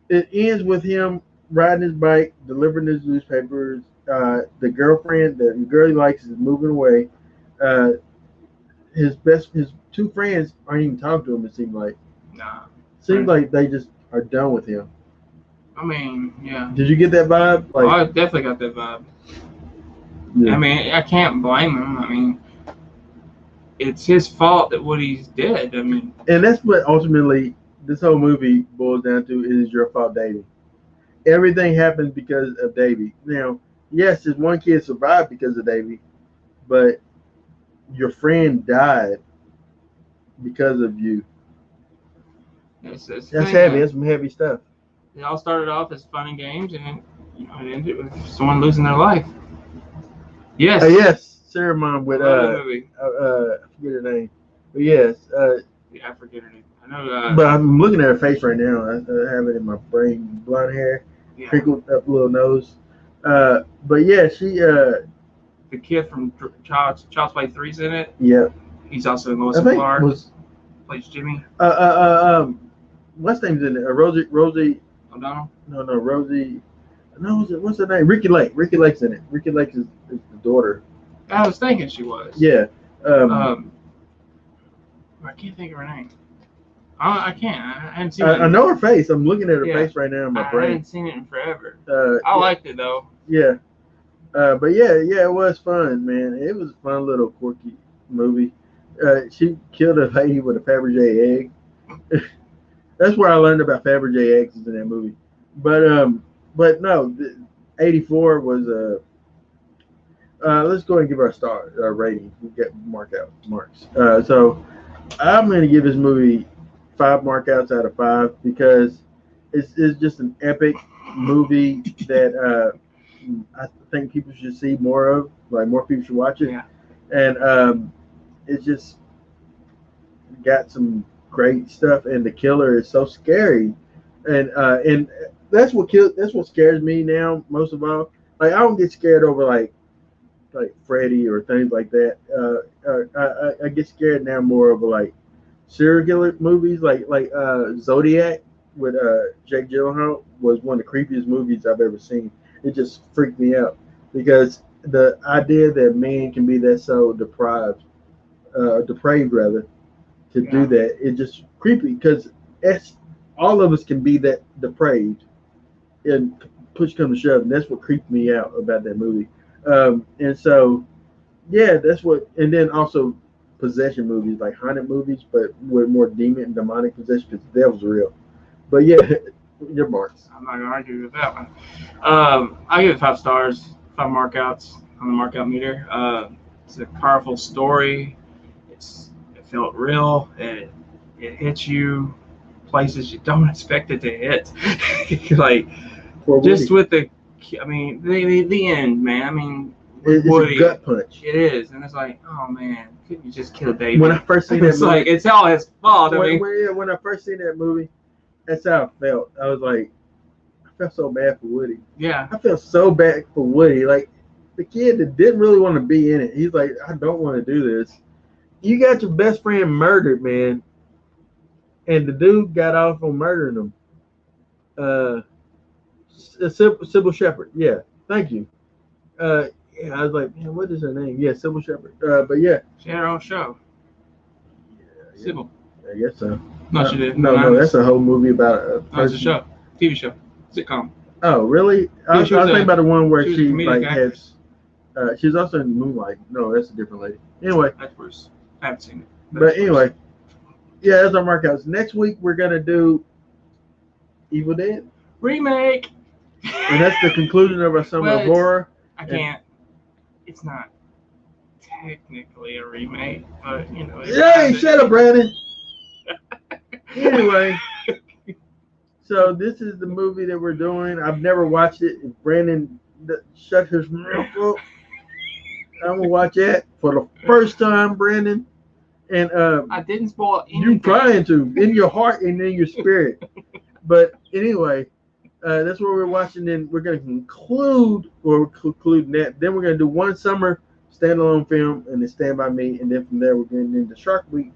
Speaker 2: it ends with him riding his bike, delivering his newspapers. The girlfriend, the girl he likes, is moving away. His two friends aren't even talking to him. It seems like.
Speaker 1: Nah.
Speaker 2: Seems like they just are done with him.
Speaker 1: I mean, yeah.
Speaker 2: Did you get that vibe?
Speaker 1: I definitely got that vibe. Yeah. I mean, I can't blame him. I mean, it's his fault that Woody's dead. I mean,
Speaker 2: and that's what ultimately this whole movie boils down to: is your fault, Davey. Everything happens because of Davey. Now, yes, this one kid survived because of Davey, but your friend died because of you. That's heavy. That's some heavy stuff.
Speaker 1: It all started off as fun and games, and it ended with someone losing their life. Yes.
Speaker 2: Yes. Sarah Mom with I forget her name, but yes.
Speaker 1: Yeah, I forget her name. I know.
Speaker 2: But I'm looking at her face right now. I have it in my brain. Blonde hair, crinkled up little nose. But yeah, she. The
Speaker 1: kid from Child's Play 3's in it.
Speaker 2: Yeah.
Speaker 1: He's also in Lewis and Clark. Plays Jimmy.
Speaker 2: What's name's in there? Rosie
Speaker 1: O'Donnell?
Speaker 2: No, Rosie. No, what's her name? Ricky Lake. Ricky Lake's in it. Ricky Lake is the daughter.
Speaker 1: I was thinking she was.
Speaker 2: Yeah.
Speaker 1: I can't think of her name. I can't. I hadn't seen it.
Speaker 2: I know her face. I'm looking at her face right now in my brain.
Speaker 1: I hadn't seen it in forever. I liked it though.
Speaker 2: Yeah. But yeah, it was fun, man. It was a fun little quirky movie. She killed a lady with a Fabergé egg. That's where I learned about Fabergé eggs in that movie. But no, 84 was let's go ahead and give our rating. We got marks. So I'm going to give this movie 5 markouts out of 5 because it's just an epic movie that I think people should see more of. Like more people should watch it.
Speaker 1: Yeah.
Speaker 2: And it's just got some great stuff, and the killer is so scary, and that's what scares me now most of all. Like I don't get scared over like Freddy or things like that. I get scared now more over like serial killer movies, like Zodiac with Jake Gyllenhaal was one of the creepiest movies I've ever seen. It just freaked me out because the idea that man can be that so depraved rather, to do that, it's just creepy because all of us can be that depraved, and push come to shove, and that's what creeped me out about that movie. And so, yeah, that's what. And then also possession movies, like haunted movies, but with more demon and demonic possession, because the devil's real. But yeah, your marks.
Speaker 1: I'm not gonna argue with that one. I give it 5 stars, 5 markouts on the markout meter. It's a powerful story. It felt real. It hits you places you don't expect it to hit. Like just with the, I mean, the end, man. I mean,
Speaker 2: it's
Speaker 1: Woody,
Speaker 2: a gut punch.
Speaker 1: It is, and it's like, oh man, couldn't you just kill David?
Speaker 2: When I first seen that
Speaker 1: it's
Speaker 2: movie,
Speaker 1: like it's all his fault. I mean,
Speaker 2: when I first seen that movie, that's how I felt. I was like, I felt so bad for Woody.
Speaker 1: Yeah,
Speaker 2: I felt so bad for Woody. Like the kid that didn't really want to be in it. He's like, I don't want to do this. You got your best friend murdered, man, and the dude got off on murdering him. Sybil Shepherd. Yeah, thank you. Yeah, I was like, man, what is her name? Yeah, Sybil Shepherd. But yeah,
Speaker 1: she had her own show.
Speaker 2: Yeah,
Speaker 1: Sybil.
Speaker 2: I guess so.
Speaker 1: No, she did.
Speaker 2: No, that's a whole movie about a person.
Speaker 1: No, it's a show, TV show, sitcom.
Speaker 2: Oh, really? I was thinking about the one where she like
Speaker 1: actress.
Speaker 2: has. She's also in Moonlight. No, that's a different lady. Anyway,
Speaker 1: that's Bruce. I haven't seen it.
Speaker 2: But anyway, yeah, that's our markouts. Next week we're gonna do Evil Dead
Speaker 1: remake,
Speaker 2: and that's the conclusion of our summer of horror.
Speaker 1: I can't. It's not technically a remake, but you know.
Speaker 2: Hey, shut up, Brandon. Anyway, so this is the movie that we're doing. I've never watched it. If Brandon shut his mouth up, I'm gonna watch that for the first time, Brandon. And
Speaker 1: I didn't spoil anything.
Speaker 2: You trying to in your heart and in your spirit. But anyway, that's what we're watching. Then we're gonna conclude that. Then we're gonna do one summer standalone film and then Stand By Me, and then from there we're going into Shark Week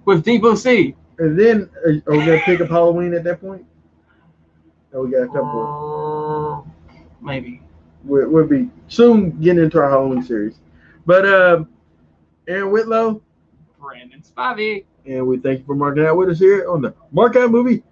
Speaker 1: with Deep Blue Sea.
Speaker 2: And then are we gonna pick up Halloween at that point? Oh, we got a couple.
Speaker 1: Maybe.
Speaker 2: We'll be soon getting into our Halloween series. But Aaron Whitlow,
Speaker 1: Brandon Spivey,
Speaker 2: and we thank you for marking out with us here on the Markout Movie